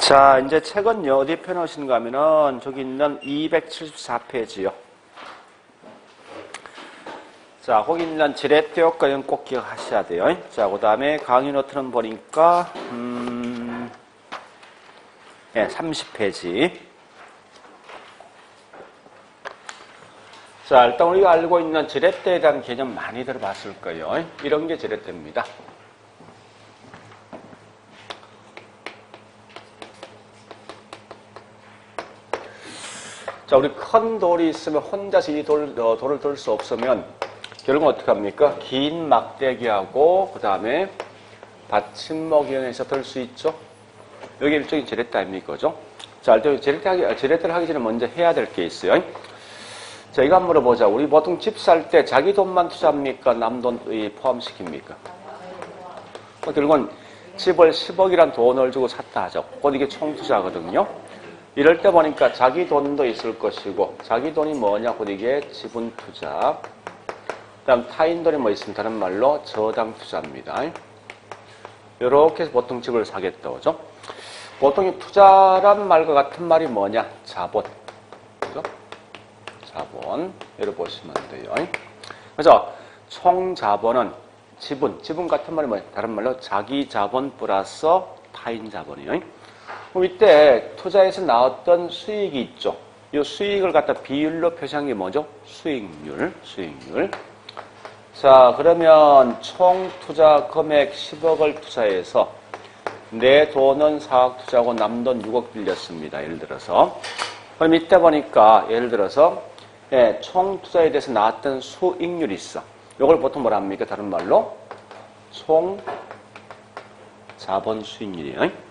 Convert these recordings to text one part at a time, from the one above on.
자, 이제 책은요, 어디에 펴놓으신가 하면은, 저기 있는 274페이지요. 자, 거기 있는 지렛대 효과는 꼭 기억하셔야 돼요. 자, 그 다음에 강의 노트는 보니까, 30페이지. 자, 일단 우리가 알고 있는 지렛대에 대한 개념 많이 들어봤을 거예요. 이런 게 지렛대입니다. 자, 우리 큰 돌이 있으면 혼자서 이 돌을 들 수 없으면 결국은 어떻게 합니까? 긴 막대기하고 그 다음에 받침목 이용해서 들 수 있죠. 여기 일종의 지렛대 아닙니까? 그죠? 자, 일단 지렛대를 하기 전에 먼저 해야 될 게 있어요. 자, 이거 한번 물어보자. 우리 보통 집 살 때 자기 돈만 투자합니까? 남 돈 포함시킵니까? 결국은 집을 10억이란 돈을 주고 샀다 하죠. 곧 이게 총투자거든요. 이럴 때 보니까 자기 돈도 있을 것이고, 자기 돈이 뭐냐, 곧 이게 지분 투자. 그 다음 타인 돈이 뭐 있으면 다른 말로 저당 투자입니다. 이렇게 해서 보통 집을 사겠다, 그죠? 보통 이 투자란 말과 같은 말이 뭐냐? 자본. 그죠? 자본. 이렇게 보시면 돼요. 그래서 총 자본은 지분 같은 말이 뭐냐? 다른 말로 자기 자본 플러스 타인 자본이에요. 그럼 이때 투자에서 나왔던 수익이 있죠. 이 수익을 갖다 비율로 표시한 게 뭐죠? 수익률. 자, 그러면 총 투자 금액 10억을 투자해서 내 돈은 4억 투자하고 남 돈 6억 빌렸습니다. 예를 들어서. 그럼 이때 보니까 예를 들어서 총 투자에 대해서 나왔던 수익률이 있어. 이걸 보통 뭐라 합니까? 다른 말로 총 자본 수익률이에요.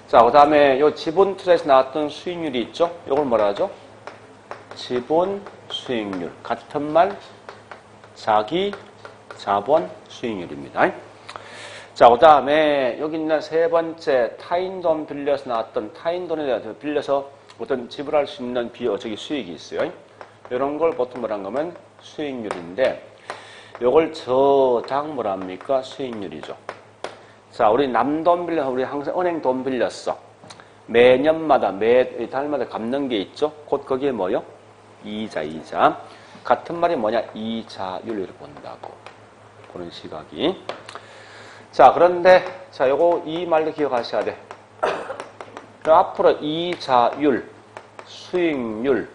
자, 그 다음에 요 지분 투자에서 나왔던 수익률이 있죠? 요걸 뭐라 하죠? 지분 수익률. 같은 말, 자기 자본 수익률입니다. 자, 그 다음에 여기 있는 세 번째, 타인 돈 빌려서 나왔던 타인 돈에 대해서 빌려서 어떤 지불할 수 있는 수익이 있어요. 이런 걸 보통 뭐라 하면 수익률인데, 요걸 저당 뭐라 합니까? 수익률이죠. 자, 우리 남 돈 빌려서 우리 항상 은행 돈 빌렸어. 매년마다 달마다 갚는 게 있죠. 곧 거기에 뭐요? 이자. 같은 말이 뭐냐? 이자율을 본다고. 그런 시각이. 자, 그런데 자, 요거 이 말도 기억하셔야 돼. 그럼 앞으로 이자율, 수익률,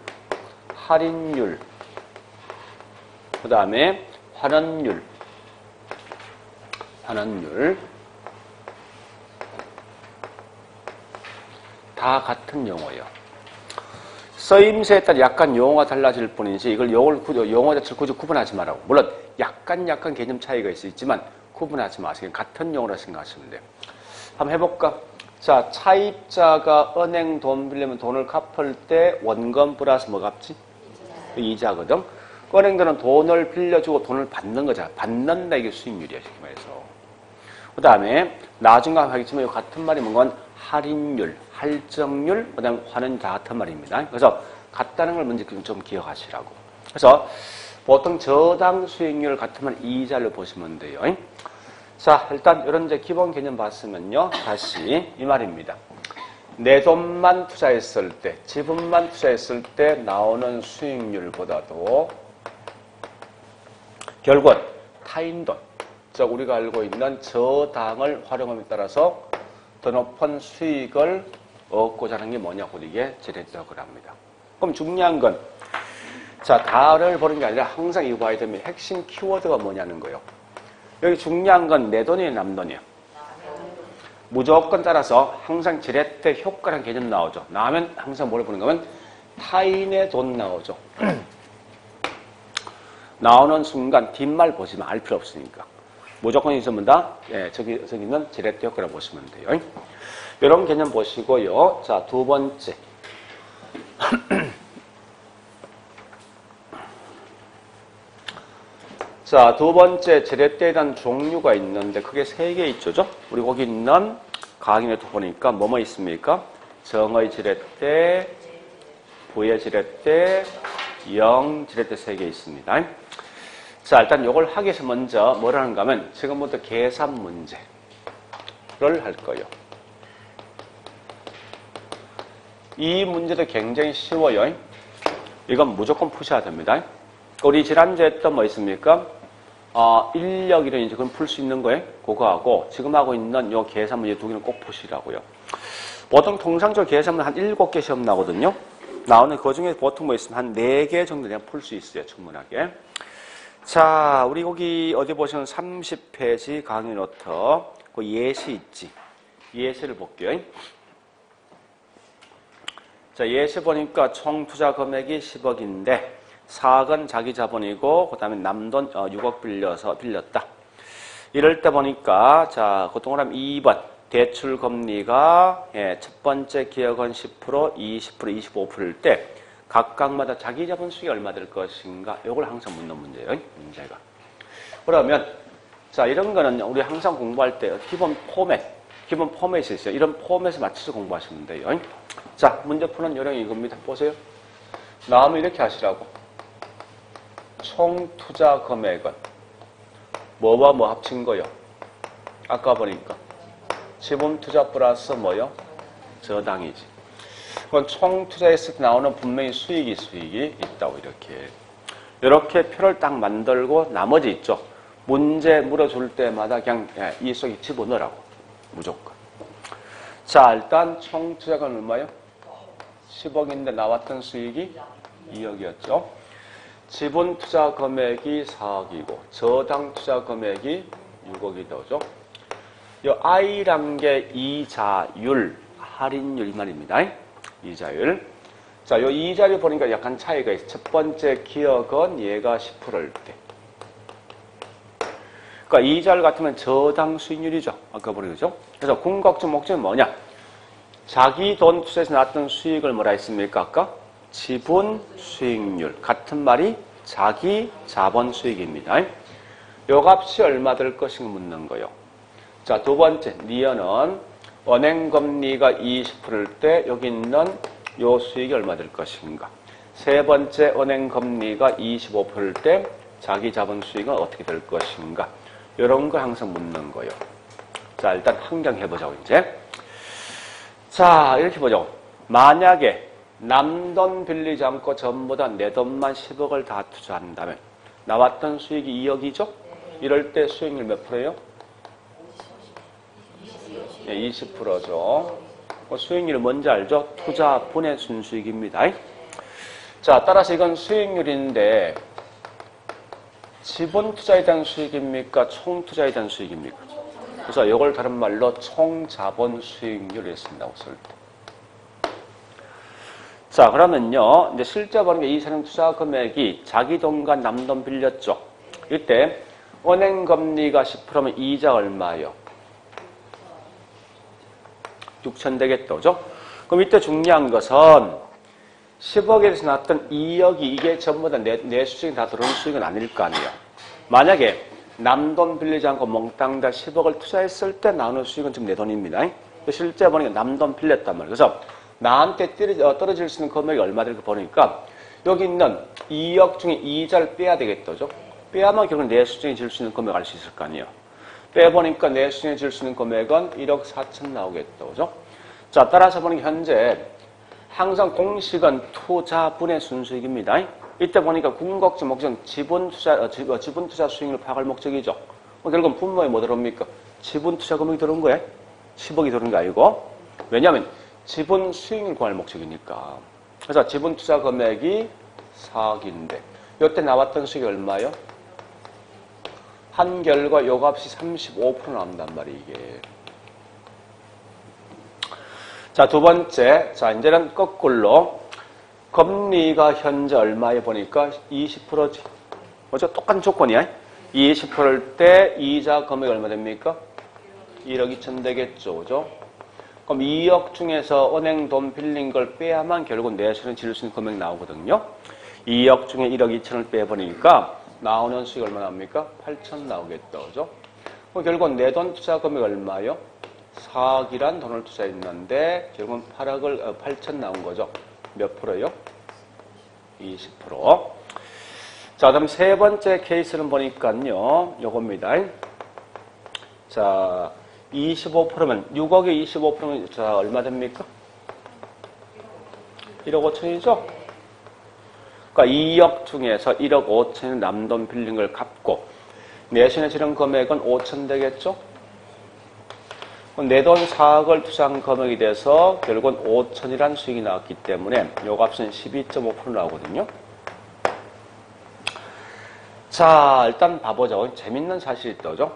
할인율, 그 다음에 환원율. 다 같은 용어예요. 쓰임새에 따라 약간 용어가 달라질 뿐이지 이걸 용어 자체를 굳이 구분하지 말라고. 물론 약간 개념 차이가 있지만 구분하지 마세요. 같은 용어로 생각하시면 돼요. 한번 해볼까? 자, 차입자가 은행 돈 빌리면 돈을 갚을 때 원금 플러스 뭐 갚지? 이자거든. 은행들은 돈을 빌려주고 돈을 받는 거잖아. 받는다 이게 수익률이야, 쉽게 말해서. 그 다음에 나중에 하겠지만 이 같은 말이 뭔가 할인율, 할증률, 그 다음에 환원 다 같은 말입니다. 그래서 같다는 걸 먼저 좀 기억하시라고. 그래서 보통 저당 수익률 같은 말 이자를 보시면 돼요. 자, 일단 이런 이제 기본 개념 봤으면요. 다시 이 말입니다. 내 돈만 투자했을 때, 지분만 투자했을 때 나오는 수익률보다도 결국은 타인 돈, 즉 우리가 알고 있는 저당을 활용함에 따라서 더 높은 수익을 얻고자 하는 게 뭐냐고 이게 지렛대라고 합니다. 그럼 중요한 건 자, 다를 보는 게 아니라 항상 이거 봐야 되면 핵심 키워드가 뭐냐는 거예요. 여기 중요한 건 내 돈이에요, 남 돈이에요? 무조건 따라서 항상 지렛대 효과라는 개념 나오죠. 나오면 항상 뭘 보는 거면 타인의 돈 나오죠. 나오는 순간 뒷말 보시면 알 필요 없으니까. 무조건 있으면 다, 저기 있는 지렛대 효과라고 보시면 돼요. 이런 개념 보시고요. 자, 두 번째. 자, 두 번째 지렛대에 대한 종류가 있는데 크게 3개 있죠. 우리 거기 있는 강의 노트 보니까 뭐뭐 있습니까? 정의 지렛대, 부의 지렛대, 영 지렛대 3개 있습니다. 자, 일단 이걸 하기 위해서 먼저 뭘 하는가 하면 지금부터 계산 문제를 할 거예요. 이 문제도 굉장히 쉬워요. 이건 무조건 푸셔야 됩니다. 우리 지난주에 했던 뭐 있습니까? 인력 이론 이제 그럼 풀 수 있는 거예요. 그거하고 지금 하고 있는 요 계산 문제 두 개는 꼭 푸시라고요. 보통 통상적으로 계산은 한 7개 시험 나거든요. 나오는 그 중에 보통 뭐 있으면 한 4개 정도 그냥 풀 수 있어요. 충분하게. 자, 우리 거기 어디 보시면 30페이지 강의 노트 그 예시 있지. 예시를 볼게요. 자, 예시 보니까 총 투자 금액이 10억인데 4억은 자기 자본이고 그 다음에 남돈 6억 빌렸다. 이럴 때 보니까 자, 그 동그라미 2번 대출 금리가 첫 번째 기억은 10%, 20%, 25%일 때 각각마다 자기 자본 수익이 얼마 될 것인가? 이걸 항상 묻는 문제예요. 문제가. 그러면 자, 이런 거는 우리 항상 공부할 때 기본 포맷이 있어요. 이런 포맷에 맞춰서 공부하시면 돼요. 자, 문제 푸는 요령이 이겁니다. 보세요. 나오면 이렇게 하시라고. 총 투자 금액은 뭐와 뭐 합친 거요? 아까 보니까 지분 투자 플러스 뭐요? 저당이지. 그건 총 투자했을 때 나오는 분명히 수익이 있다고 이렇게 표를 딱 만들고 나머지 있죠. 문제 물어줄 때마다 그냥 이 속에 집어넣으라고. 무조건. 자, 일단 총 투자가 얼마요? 10억인데 나왔던 수익이 2억이었죠. 지분 투자 금액이 4억이고 저당 투자 금액이 6억이 나오죠. 이 I란 게 이자율, 할인율 이 말입니다. 이자율. 자, 이 이자율 보니까 약간 차이가 있어요. 첫 번째 기억은 얘가 10%일 때. 그러니까 이자율 같으면 저당 수익률이죠. 아까 보니까. 그래서 궁극적 목적은 뭐냐? 자기 돈 투자에서 났던 수익을 뭐라 했습니까? 아까? 지분 수익률. 같은 말이 자기 자본 수익입니다. 요 값이 얼마 될 것인가 묻는 거예요. 자, 두 번째, 니은은 은행 금리가 20%일 때 여기 있는 요 수익이 얼마 될 것인가. 세 번째, 은행 금리가 25%일 때 자기 자본 수익은 어떻게 될 것인가. 이런 거 항상 묻는 거예요. 자, 일단 환경 해보자고, 이제. 자, 이렇게 보죠. 만약에 남돈 빌리지 않고 전부 다 내 돈만 10억을 다 투자한다면 나왔던 수익이 2억이죠? 이럴 때 수익률 몇 프로예요? 20%죠. 수익률이 뭔지 알죠? 투자분의 순수익입니다. 자, 따라서 이건 수익률인데 지분 투자에 대한 수익입니까? 총 투자에 대한 수익입니까? 그래서 이걸 다른 말로 총 자본 수익률을 쓴다고 쓸 때. 자, 그러면요. 이제 실제 보는 게 이 사람 투자 금액이 자기 돈과 남 돈 빌렸죠. 이때 은행 금리가 10%면 이자 얼마예요? 6천 되겠다. 그죠? 그럼 이때 중요한 것은 10억에서 났던 2억이 이게 전부 다 내 수익이 다 들어오는 수익은 아닐 거 아니에요. 만약에 남 돈 빌리지 않고 몽땅 다 10억을 투자했을 때 나오는 수익은 지금 내 돈입니다. 실제 보니까 남 돈 빌렸단 말이에요. 그래서 나한테 떨어질 수 있는 금액이 얼마 될까 보니까 여기 있는 2억 중에 이자를 빼야 되겠죠. 빼야만 결국 내 수익이 질 수 있는 금액을 알 수 있을 거 아니에요. 빼보니까 내 수익이 질 수 있는 금액은 1억 4천 나오겠죠. 그죠? 자, 따라서 보니까 현재 항상 공식은 투자분의 순수익입니다. 이때 보니까 궁극적 목적은 지분 투자 수익률 파악할 목적이죠. 결국은 분모에 뭐 들어옵니까? 지분 투자 금액이 들어온 거예요. 10억이 들어온 게 아니고. 왜냐하면 지분 수익률 구할 목적이니까. 그래서 지분 투자 금액이 4억인데 이때 나왔던 수익이 얼마요? 한결과 요 값이 35% 나온단 말이에요, 이게. 자, 두 번째. 자, 이제는 거꾸로. 금리가 현재 얼마에 보니까 20%지. 뭐죠? 똑같은 조건이야. 20%일 때 이자 금액이 얼마 됩니까? 1억 2천 되겠죠. 그죠? 그럼 2억 중에서 은행 돈 빌린 걸 빼야만 결국 내수는 지를 수 있는 금액이 나오거든요. 2억 중에 1억 2천을 빼버리니까 나오는 수익 얼마 나옵니까? 8천 나오겠죠. 그죠? 그럼 결국 내 돈 투자 금액 얼마요? 4억이란 돈을 투자했는데 결국은 8천 나온 거죠. 몇 프로요? 20%. 자, 그럼 세 번째 케이스는 보니까요. 요겁니다. 자, 25%면 6억에 25%면 자, 얼마 됩니까? 1억 5천이죠? 그러니까 2억 중에서 1억 5천이 남돈 빌린 걸 갚고 내신에 지른 금액은 5천 되겠죠? 내 돈 4억을 투자한 금액이 돼서 결국은 5천이란 수익이 나왔기 때문에 요 값은 12.5% 나오거든요. 자, 일단 봐보죠. 재밌는 사실이 있죠.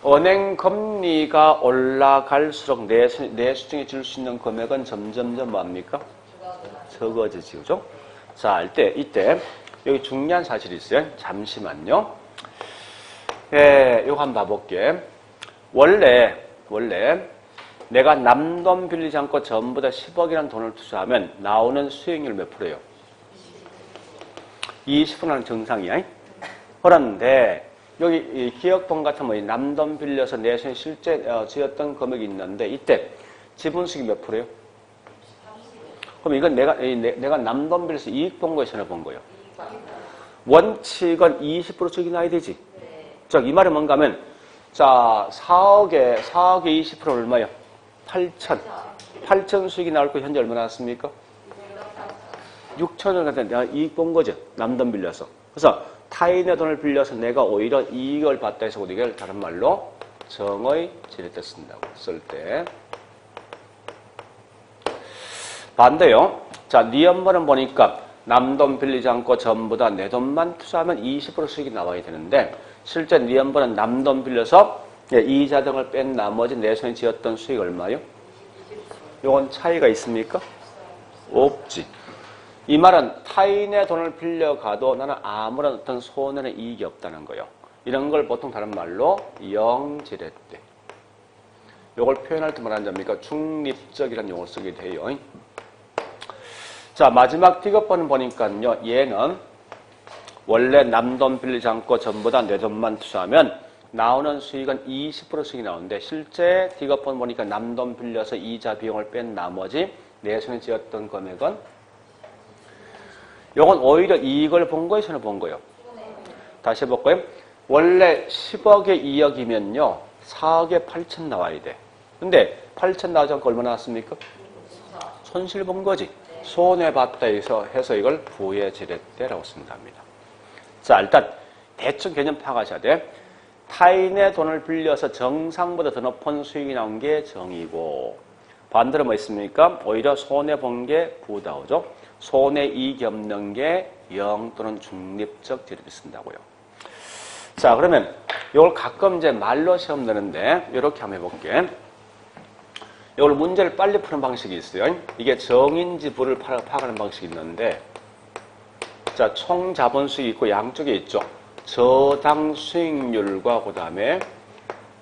은행 금리가 올라갈수록 내수증에 줄 수 있는 금액은 점점점 뭐합니까? 적어지지, 그죠? 자, 이때 여기 중요한 사실이 있어요. 잠시만요. 예, 이거 한번 봐볼게. 원래 내가 남돈 빌리지 않고 전부 다 10억이라는 돈을 투자하면 나오는 수익률 몇 프로예요? 20%는 정상이야. 그런데 여기 기업본 같은 뭐 남돈 빌려서 내수에 실제 지었던 금액이 있는데 이때 지분 수익이 몇 프로예요? 그럼 이건 내가 남돈 빌려서 이익 본 거예요, 손해 본 거예요? 원칙은 20% 수익이 나야 되지. 즉, 이 말이 뭔가 하면, 자, 4억에 20% 얼마요? 8천 수익이 나올 거 현재 얼마 나왔습니까? 6천을 갖다 내가 이익 본 거죠. 남돈 빌려서. 그래서 타인의 돈을 빌려서 내가 오히려 이익을 받다 해서 이걸 다른 말로 정의 지렛대 쓴다고 쓸 때. 반대요. 자, 니엄버는 보니까 남돈 빌리지 않고 전부 다 내 돈만 투자하면 20% 수익이 나와야 되는데 실제 니엄버는 남돈 빌려서 이자 등을 뺀 나머지 내 손에 지었던 수익 얼마요? 요건 차이가 있습니까? 없지. 이 말은 타인의 돈을 빌려가도 나는 아무런 어떤 손해는 이익이 없다는 거예요. 이런 걸 보통 다른 말로 영지렛대. 요걸 표현할 때 말하는 겁니까? 중립적이라는 용어를 쓰게 돼요. 자, 마지막 D급번은 보니까요. 얘는 원래 남돈 빌리지 않고 전부 다 내 돈만 투자하면 나오는 수익은 20% 수익이 나오는데 실제 D급번 보니까 남돈 빌려서 이자 비용을 뺀 나머지 내 손에 지었던 금액은 요건 오히려 이익을 본 거예요, 손해 본 거예요? 다시 해볼까요? 원래 10억에 2억이면요. 4억에 8천 나와야 돼. 근데 8천 나오지 않고 얼마 나왔습니까? 손실 본 거지. 손해봤다 해서 이걸 부의지렛대라고 쓴답니다. 자, 일단 대충 개념 파악하셔야 돼. 타인의 돈을 빌려서 정상보다 더 높은 수익이 나온 게 정이고 반대로 뭐 있습니까? 오히려 손해본 게 부다오죠. 손해이익이 없는 게 영 또는 중립적 지렛대 쓴다고요. 자, 그러면 이걸 가끔 이제 말로 시험 내는데 이렇게 한번 해볼게. 이걸 문제를 빨리 푸는 방식이 있어요. 이게 정인지 부를 파악하는 방식이 있는데 자, 총 자본 수익이 있고 양쪽에 있죠. 저당 수익률과 그 다음에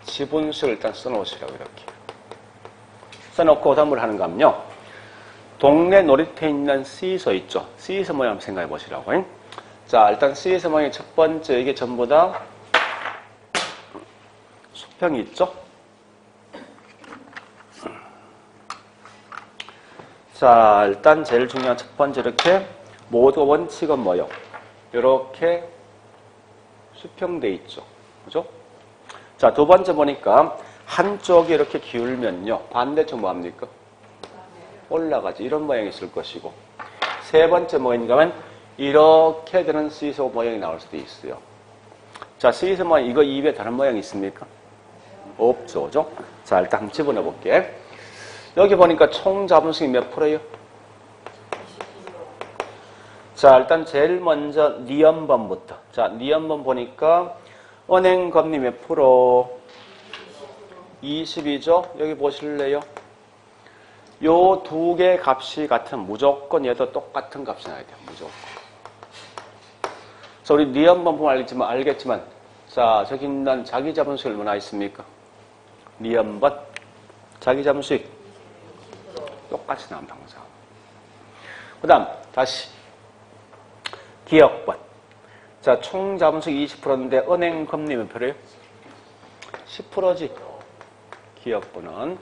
지분 수익을 일단 써놓으시라고 이렇게. 써놓고 그 다음 뭘 하는가 하면요. 동네 놀이터에 있는 시소 있죠. 시소 모양 한번 생각해 보시라고. 자, 일단 시소 모양의 첫 번째 이게 전부 다 수평이 있죠. 자, 일단 제일 중요한 첫 번째 이렇게 모두 원칙은 뭐요? 이렇게 수평돼 있죠. 그죠? 자, 두 번째 보니까 한쪽이 이렇게 기울면요. 반대쪽 뭐합니까? 올라가지. 이런 모양이 있을 것이고. 세 번째 뭐인가 하면 이렇게 되는 시소 모양이 나올 수도 있어요. 자, 시소 모양 이거 입에 다른 모양이 있습니까? 없죠. 그죠? 자, 일단 한번 집어넣어 볼게. 여기 보니까 총 자본수익이 몇 프로예요? 자, 일단 제일 먼저 니엄번부터. 자, 니엄번 보니까 은행 금리 몇 프로? 22죠? 여기 보실래요? 요 두 개 값이 같은 무조건 얘도 똑같은 값이 나야 돼요. 무조건. 그래서 우리 니엄번 보면 알겠지만 자, 저기 있는 자기 자본수익 얼마나 있습니까? 니엄번 자기 자본수익 똑같이 나온다 항상. 그 다음 다시 기업번. 자, 총 자본수익 20%인데 은행 금리 몇 프로예요? 10%지. 기업번은.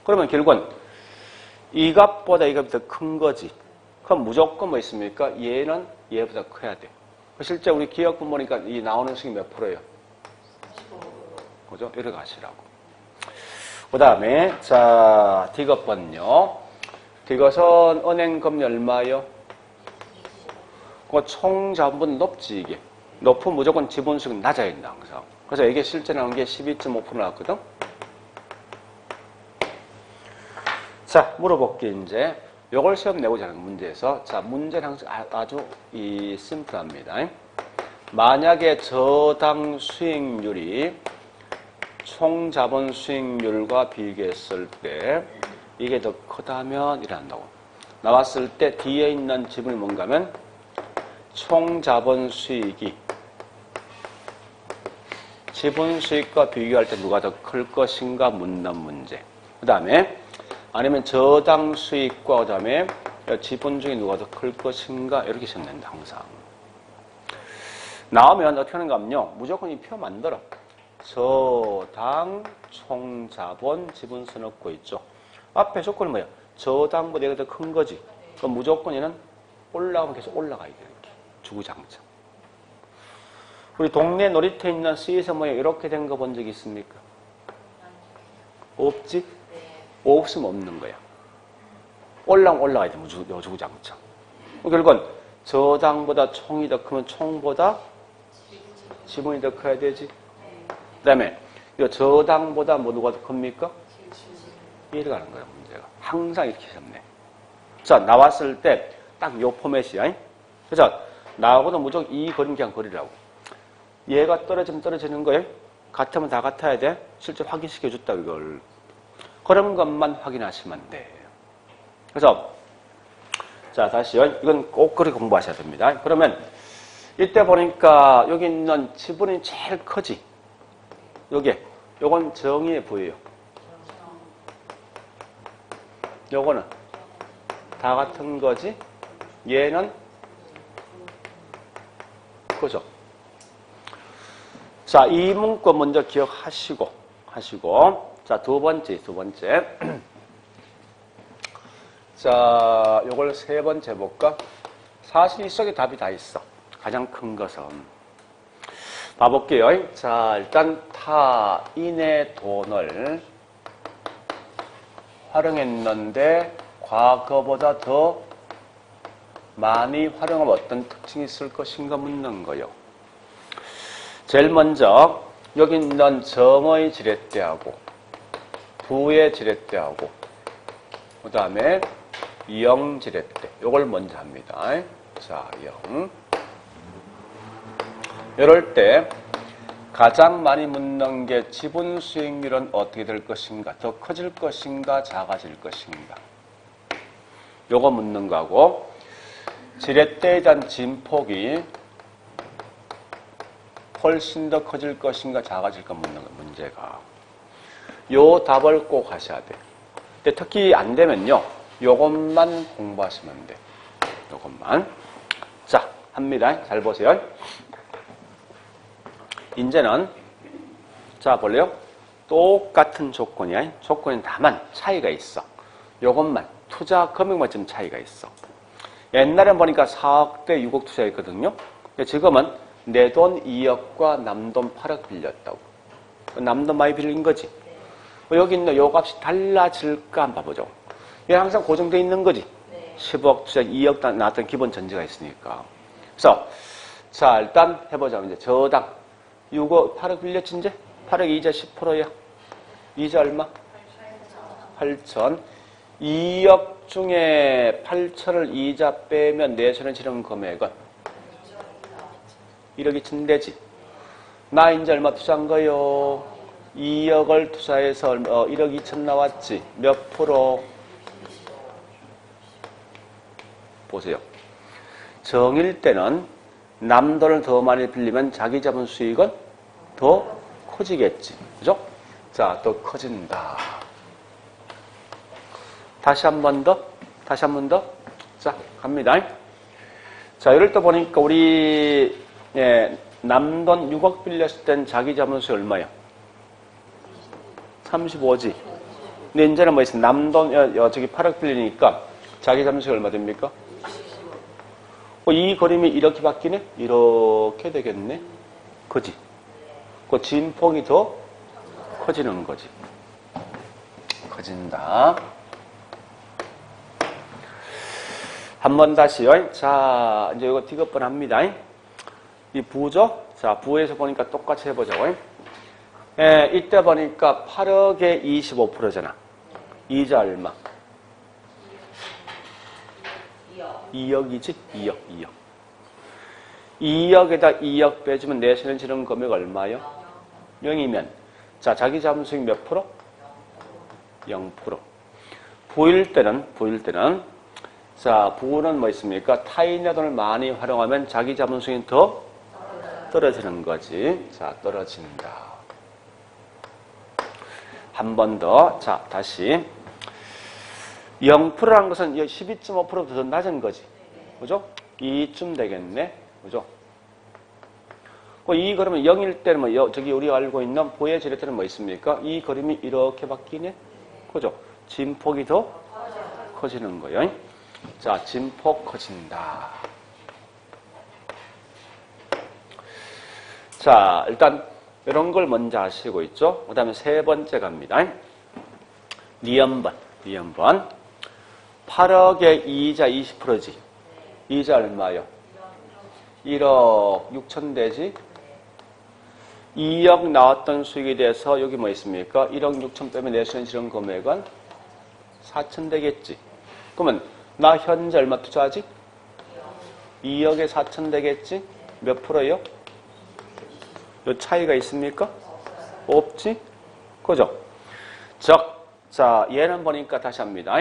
그러면 결국은 이 값보다 이 값이 더 큰 거지. 그럼 무조건 뭐 있습니까? 얘는 얘보다 커야 돼. 실제 우리 기업번 보니까 이 나오는 수익이 몇 프로예요? 15%. 그죠? 이렇게 가시라고. 그 다음에 자, D급번요. 이것은 은행 금리 얼마요? 그 총 자본보다 높지, 이게. 높으면 무조건 지분수익은 낮아야 된다, 항상. 그래서 이게 실제 나온 게 12.5% 나왔거든? 자, 물어볼게, 이제. 요걸 시험 내고자 하는 문제에서. 자, 문제는 항상 아주 심플합니다. 만약에 저당 수익률이 총 자본 수익률과 비교했을 때 이게 더 크다면 이란다고. 나왔을 때 뒤에 있는 지분이 뭔가 하면 총 자본 수익이 지분 수익과 비교할 때 누가 더 클 것인가 묻는 문제. 그 다음에 아니면 저당 수익과 그 다음에 지분 중에 누가 더 클 것인가 이렇게 시험 낸다 항상. 나오면 어떻게 하는가 하면요. 무조건 이 표 만들어. 저당 총자본 지분수 넣고 있죠. 앞에 조건이 뭐야? 저당보다 얘가 더 큰 거지. 그럼 무조건 얘는 올라가면 계속 올라가야 돼. 이렇게. 주구장창. 우리 동네 놀이터에 있는 수의사 모양 이렇게 된 거 본 적 있습니까? 없지? 없으면 없는 거야. 올라가면 올라가야 돼. 주구장창. 결국은 저당보다 총이 더 크면 총보다 지분이 더 커야 되지. 그 다음에 저당보다 누가 더 큽니까? 이해가 가는 거야, 문제가. 항상 이렇게 시험내. 자, 나왔을 때 딱 요 포맷이야. 그래서 나하고도 무조건 이 그림 그냥 그리라고. 얘가 떨어지면 떨어지는 거예요. 같으면 다 같아야 돼. 실제 확인시켜줬다, 이걸. 그런 것만 확인하시면 돼. 그래서 자, 다시요. 이건 꼭 그렇게 공부하셔야 됩니다. 그러면 이때 보니까 여기 있는 지분이 제일 크지. 요건 정의의 부예요. 요거는 다 같은 거지. 얘는 그죠. 자, 이 문구 먼저 기억하시고 자, 두 번째. 자, 요걸 세 번째 볼까? 사실 이 속에 답이 다 있어. 가장 큰 것은. 봐볼게요. 자, 일단 타인의 돈을 활용했는데 과거보다 더 많이 활용하면 어떤 특징이 있을 것인가 묻는 거예요. 제일 먼저 여기 있는 정의 지렛대하고 부의 지렛대하고 그 다음에 영 지렛대 요걸 먼저 합니다. 자, 영. 이럴 때 가장 많이 묻는 게 지분 수익률은 어떻게 될 것인가? 더 커질 것인가? 작아질 것인가? 요거 묻는 거고 지렛대에 대한 진폭이 훨씬 더 커질 것인가? 작아질까? 묻는 거 문제가. 요 답을 꼭 하셔야 돼. 근데 특히 안 되면요. 요것만 공부하시면 돼. 요것만. 자, 합니다. 잘 보세요. 이제는 자 볼래요? 똑같은 조건이야. 조건이 다만 차이가 있어. 요것만 투자 금액만 좀 차이가 있어. 옛날엔 보니까 4억 대 6억 투자했거든요. 지금은 내 돈 2억과 남돈 8억 빌렸다고. 남돈 많이 빌린 거지. 여기 있는 요 값이 달라질까 한번 봐보죠. 얘 항상 고정되어 있는 거지. 10억 투자 2억 나왔던 기본 전제가 있으니까. 그래서 자 일단 해보자. 이제 저당 6억 8억 빌렸지 이제? 8억 이자 10%야. 이자 얼마? 8천. 2억 중에 8천을 이자 빼면 내 손에 지른 금액은 1억 2천 되지. 나 이제 얼마 투자한 거요? 2억을 투자해서 1억 2천 나왔지. 몇 프로? 보세요. 정일 때는 남 돈을 더 많이 빌리면 자기 자본 수익은 더 커지겠지. 그죠? 자, 더 커진다. 다시 한 번 더. 자, 갑니다. 자, 이럴 때 보니까 우리, 남돈 6억 빌렸을 땐 자기 자본 수익 얼마야? 35지. 근데 이제는 뭐 있어? 남돈, 저기 8억 빌리니까 자기 자본 수익 얼마 됩니까? 이 그림이 이렇게 바뀌네? 이렇게 되겠네? 그지? 그 진폭이 더 커지는 거지. 커진다. 한 번 다시요. 자, 이제 이거 디귿번 합니다. 이 부죠? 자, 부에서 보니까 똑같이 해보자고요. 예, 이때 보니까 8억에 25%잖아. 이자 얼마? 2억이지? 2억, 2억. 2억에다 2억 빼주면 내세는 지른 금액 얼마요? 0이면. 자, 자기 자본 수익 몇 프로? 0%. 부일 때는, 자, 부는 뭐 있습니까? 타인의 돈을 많이 활용하면 자기 자본 수익이 더 떨어지는 거지. 자, 떨어진다. 한 번 더. 자, 다시. 0%라는 것은 12.5% 더 낮은 거지. 그죠? 2쯤 되겠네. 그죠? 이 그러면 0일 때는 뭐, 저기 우리가 알고 있는 부의 지렛대는 뭐 있습니까? 이 그림이 이렇게 바뀌네. 그죠? 진폭이 더 커지는 거예요. 자, 진폭 커진다. 자, 일단 이런 걸 먼저 아시고 있죠? 그 다음에 세 번째 갑니다. 니은번. 8억에 이자 20%지. 이자 얼마요? 1억 6천 되지? 2억 나왔던 수익에 대해서 여기 뭐 있습니까? 1억 6천 빼면 내수는 실현 금액은 4천 되겠지. 그러면 나 현재 얼마 투자하지? 2억에 4천 되겠지? 몇 프로요? 요 차이가 있습니까? 없지? 그죠? 자, 얘는 보니까 다시 합니다.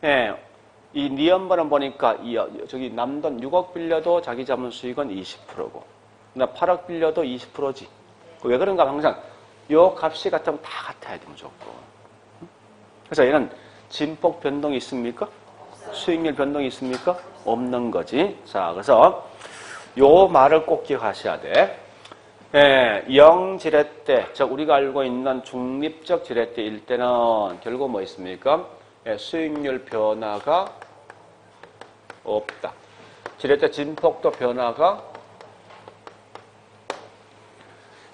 예, 이 니은번은 보니까 저기 남돈 6억 빌려도 자기 자본 수익은 20%고, 나 8억 빌려도 20%지. 왜 그런가 하면 항상 요 값이 같으면 다 같아야 돼 무조건. 그래서 얘는 진폭 변동이 있습니까? 수익률 변동이 있습니까? 없는 거지. 자, 그래서 요 말을 꼭 기억하셔야 돼. 예, 0지렛대, 즉 우리가 알고 있는 중립적 지렛대일 때는 결국 뭐 있습니까? 예, 수익률 변화가 없다. 지렛대 진폭도 변화가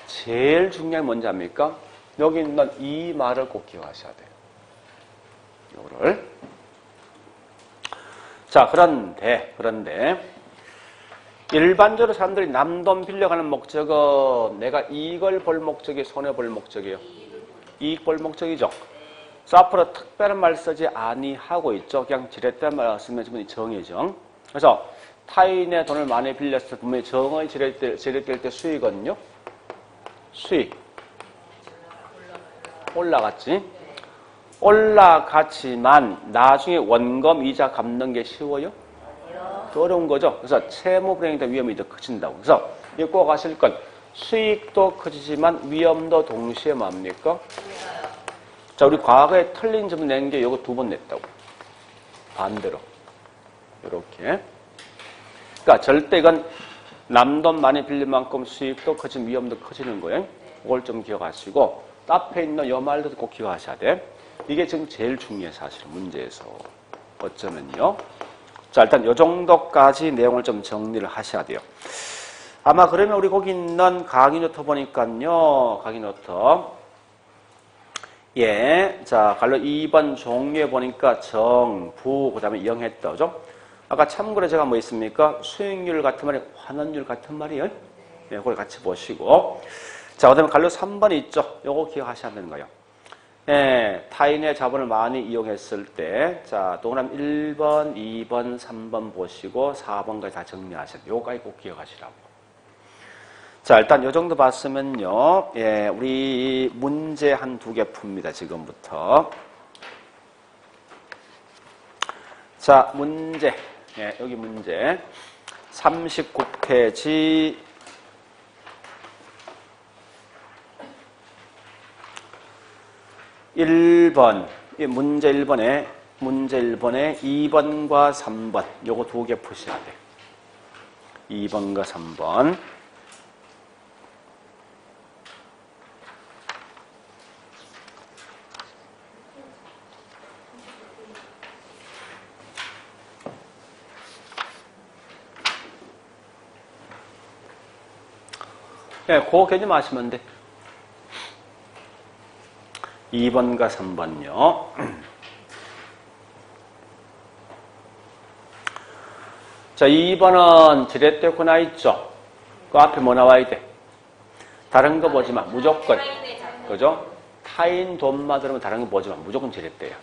제일 중요한 게 뭔지 압니까? 여기 있는 이 말을 꼭 기억하셔야 돼요. 요거를. 자, 그런데 일반적으로 사람들이 남돈 빌려가는 목적은 내가 이익을 볼 목적이 손해 볼 목적이에요. 이익 볼 목적이죠. 그래서 앞으로 특별한 말 쓰지 아니하고 있죠. 그냥 지렛대 말 쓰면 정의죠. 그래서 타인의 돈을 많이 빌렸을 때 분명히 정의 지렛대일 때 수익은요? 수익 올라갔지. 올라갔지만 나중에 원금 이자 갚는 게 쉬워요? 더 어려운 거죠. 그래서 채무 불이행에 대한 위험이 더 커진다고. 그래서 읽고 가실 건 수익도 커지지만 위험도 동시에 뭡니까? 자, 우리 과거에 틀린 점 낸 게 요거 2번 냈다고. 반대로. 이렇게. 그러니까 절대 이건 남돈 많이 빌릴 만큼 수익도 커지면 위험도 커지는 거예요. 그걸 좀 기억하시고 앞에 있는 요 말도 꼭 기억하셔야 돼. 이게 지금 제일 중요해 사실은 문제에서. 어쩌면요. 자, 일단 요 정도까지 내용을 좀 정리를 하셔야 돼요. 아마 그러면 우리 거기 있는 강의 노트 보니까요. 강의 노트. 예. 자, 갈로 2번 종류에 보니까 정, 부, 그 다음에 영 했다. 그죠? 아까 참고로 제가 뭐 있습니까? 수익률 같은 말이 환원율 같은 말이에요. 네, 그걸 같이 보시고. 자, 그 다음에 갈로 3번 있죠? 요거 기억하셔야 되는 거예요. 예, 타인의 자본을 많이 이용했을 때, 자, 동그라미 1번, 2번, 3번 보시고 4번까지 다 정리하셔야 돼요. 요거까지 꼭 기억하시라고. 자, 일단 요 정도 봤으면요. 예, 우리 문제 한 2개 풉니다. 지금부터. 자, 문제. 예, 여기 문제. 39페이지 1번, 문제 1번에 2번과 3번, 요거 2개 푸셔야 돼. 2번과 3번. 예, 그거 개념 아시면 돼. 2번과 3번요. 자, 2번은 지렛대 나와 있죠? 그 앞에 뭐 나와야 돼? 다른 거 보지 마. 무조건. 그죠? 타인 돈만 들으면 다른 거 보지 마. 무조건 지렛대야.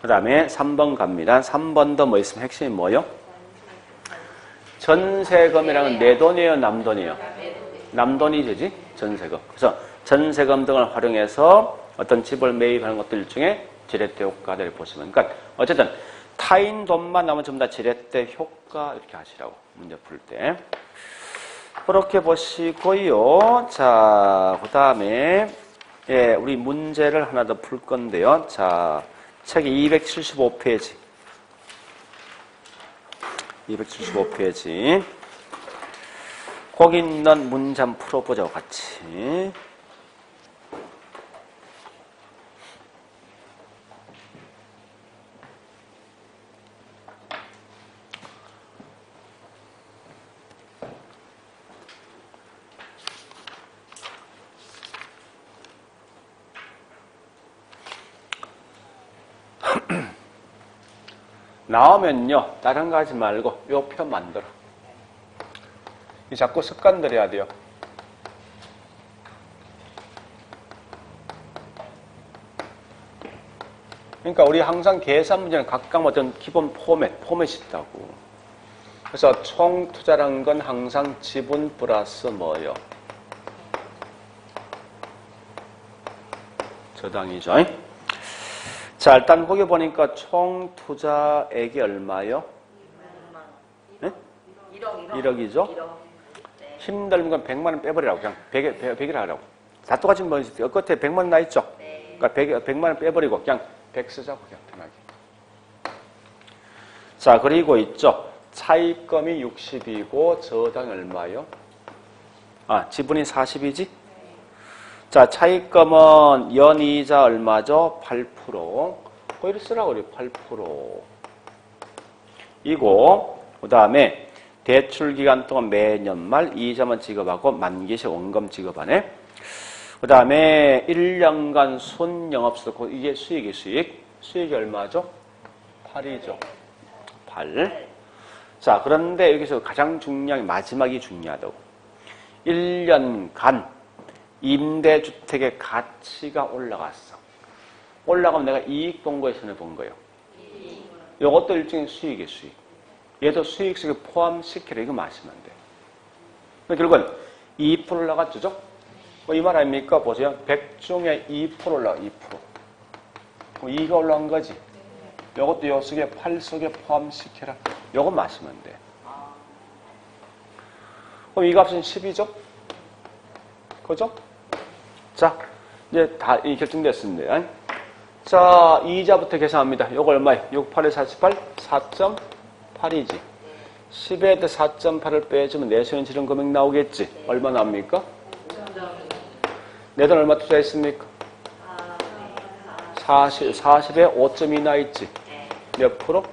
그 다음에 3번 갑니다. 3번도 뭐 있으면 핵심이 뭐요? 전세금이라는 내 돈이에요? 남 돈이에요? 남 돈이 되지? 전세금. 그래서 전세금 등을 활용해서 어떤 집을 매입하는 것들 중에 지렛대 효과를 보시면. 그러니까 어쨌든 타인 돈만 나오면 전부 다 지렛대 효과 이렇게 하시라고. 문제 풀 때. 그렇게 보시고요. 자, 그 다음에 예, 우리 문제를 하나 더 풀 건데요. 자, 책이 275페이지. 275페이지. 거기 있는 문제 한번 풀어보자고 같이. 나오면요, 다른 거 하지 말고 요 표 만들어. 이 자꾸 습관 들여야 돼요. 그러니까 우리 항상 계산 문제는 각각 어떤 기본 포맷이 있다고. 그래서 총 투자란 건 항상 지분 플러스 뭐요? 저당이죠. 자, 일단 거기 보니까 총 투자액이 얼마요? 1억이죠? 네. 힘들면 건 100만 원 빼버리라고. 그냥 100이라 하라고. 다 똑같이 뭐 끝에 100만 원 나 있죠? 네. 그러니까 100만 원 빼버리고 그냥 100 쓰자고 그냥 편하게. 자, 그리고 있죠. 차입금이 60이고 저당이 얼마요? 아, 지분이 40이지? 자, 차입금은 연이자 얼마죠? 8%. 거기를 쓰라고 그래요. 8%. 이고, 그 다음에 대출 기간 동안 매년 말 이자만 지급하고 만기시 원금 지급하네. 그 다음에 1년간 순영업소득, 이게 수익이 수익. 수익이 얼마죠? 8이죠. 8. 자, 그런데 여기서 가장 중요한 게 마지막이 중요하다고. 1년간 임대주택의 가치가 올라갔어. 올라가면 내가 이익 본 거에 손해 본 거예요. 이것도 일종의 수익이에요, 수익. 얘도 수익 속에 포함시키라. 이거 마시면 안 돼. 결국은 2% 올라갔죠? 이 말 아닙니까? 보세요. 100 중에 2% 올라가, 2%. 그럼 2가 올라간 거지. 이것도 요 속에 8 속에 포함시켜라. 요거 마시면 안 돼. 그럼 이 값은 10이죠? 그죠? 자, 이제 다 결정됐습니다. 자, 이자부터 계산합니다. 요거 얼마예요? 6, 8에 48? 4.8이지. 10에다 4.8을 빼주면 내 손에 지른 금액 나오겠지? 얼마 나옵니까? 내 돈 얼마 투자했습니까? 40에 5.2 나 있지? 몇 프로?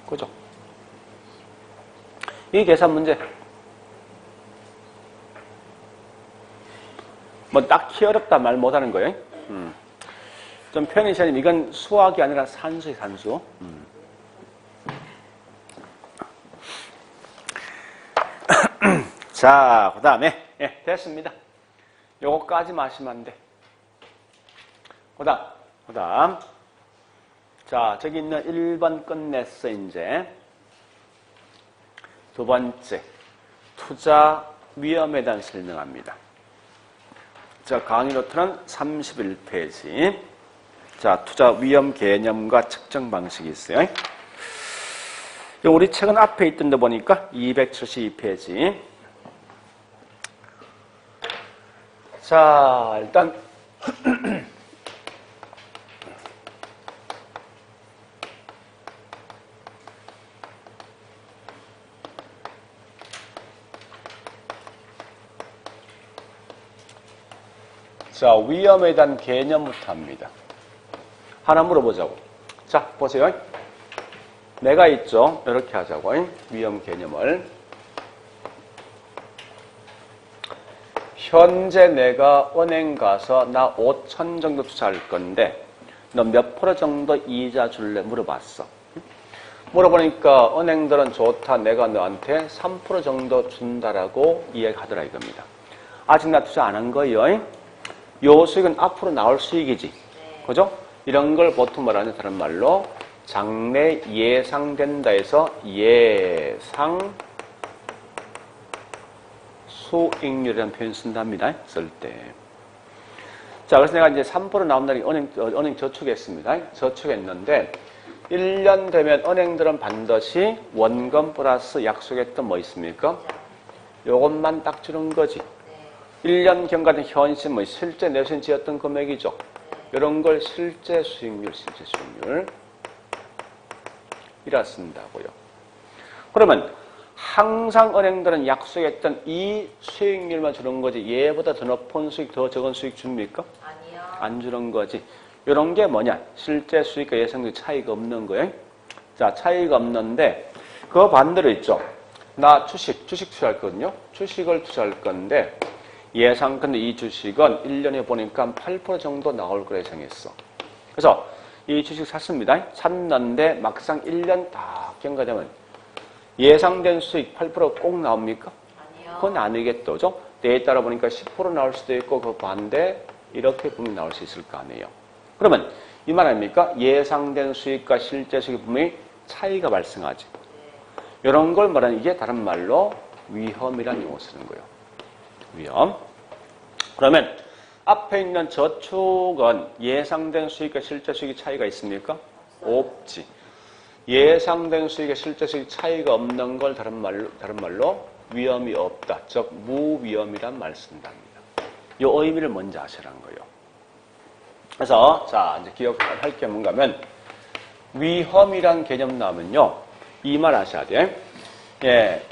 그죠? 이 계산 문제. 뭐 딱히 어렵다 말 못하는 거예요. 좀 표현이 시간이면 이건 수학이 아니라 산수예요, 산수. 자, 그 다음에 예, 됐습니다. 요거까지 마시면 안 돼. 그 다음 자, 저기 있는 1번 끝냈어. 이제 두 번째 투자 위험에 대한 설명합니다. 자, 강의 노트는 31페이지. 자, 투자 위험 개념과 측정 방식이 있어요. 우리 책은 앞에 있던 데 보니까 272페이지. 자, 일단 자, 위험에 대한 개념부터 합니다. 하나 물어보자고. 자, 보세요. 내가 있죠. 이렇게 하자고. 위험 개념을. 현재 내가 은행 가서 나 5천 정도 투자할 건데 너 몇 프로 정도 이자 줄래? 물어봤어. 물어보니까 은행들은 좋다. 내가 너한테 3% 정도 준다라고 이야기하더라 이겁니다. 아직 나 투자 안 한 거예요. 요 수익은 앞으로 나올 수익이지. 그죠? 이런 걸 보통 뭐라는 다른 말로 장래 예상된다 해서 예상 수익률이라는 표현 쓴답니다. 쓸 때. 자, 그래서 내가 이제 3% 나온다는 은행 저축했습니다. 저축했는데 1년 되면 은행들은 반드시 원금 플러스 약속했던 뭐 있습니까? 요것만 딱 주는 거지. 1년 경과된 현실 뭐 실제 내수인 지었던 금액이죠. 이런 걸 실제 수익률 이라 쓴다고요. 그러면 항상 은행들은 약속했던 이 수익률만 주는 거지 얘보다 더 높은 수익, 더 적은 수익 줍니까? 아니요. 안 주는 거지. 이런 게 뭐냐? 실제 수익과 예상률 차이가 없는 거예요. 자, 차이가 없는데 그거 반대로 있죠. 나 주식 투자할 거거든요. 주식을 투자할 건데 근데 이 주식은 1년에 보니까 8% 정도 나올 거라 예상했어. 그래서 이 주식 샀습니다. 샀는데 막상 1년 다 경과되면 예상된 수익 8%꼭 나옵니까? 아니요. 그건 아니겠죠. 그죠? 때에 따라 보니까 10% 나올 수도 있고 그 반대 이렇게 분명히 나올 수 있을 거 아니에요. 그러면 이 말 아닙니까? 예상된 수익과 실제 수익이 분명히 차이가 발생하지. 이런 걸 말하는 이게 다른 말로 위험이라는 용어 쓰는 거예요. 위험. 그러면 앞에 있는 저축은 예상된 수익과 실제 수익의 차이가 있습니까? 없지. 예상된 수익과 실제 수익 차이가 없는 걸 다른 말로 위험이 없다. 즉 무위험이란 말 쓴답니다. 이 의미를 먼저 아시라는 거예요. 그래서 자 이제 기억할 게 뭔가면 위험이란 개념 나오면요 이 말 아셔야 돼.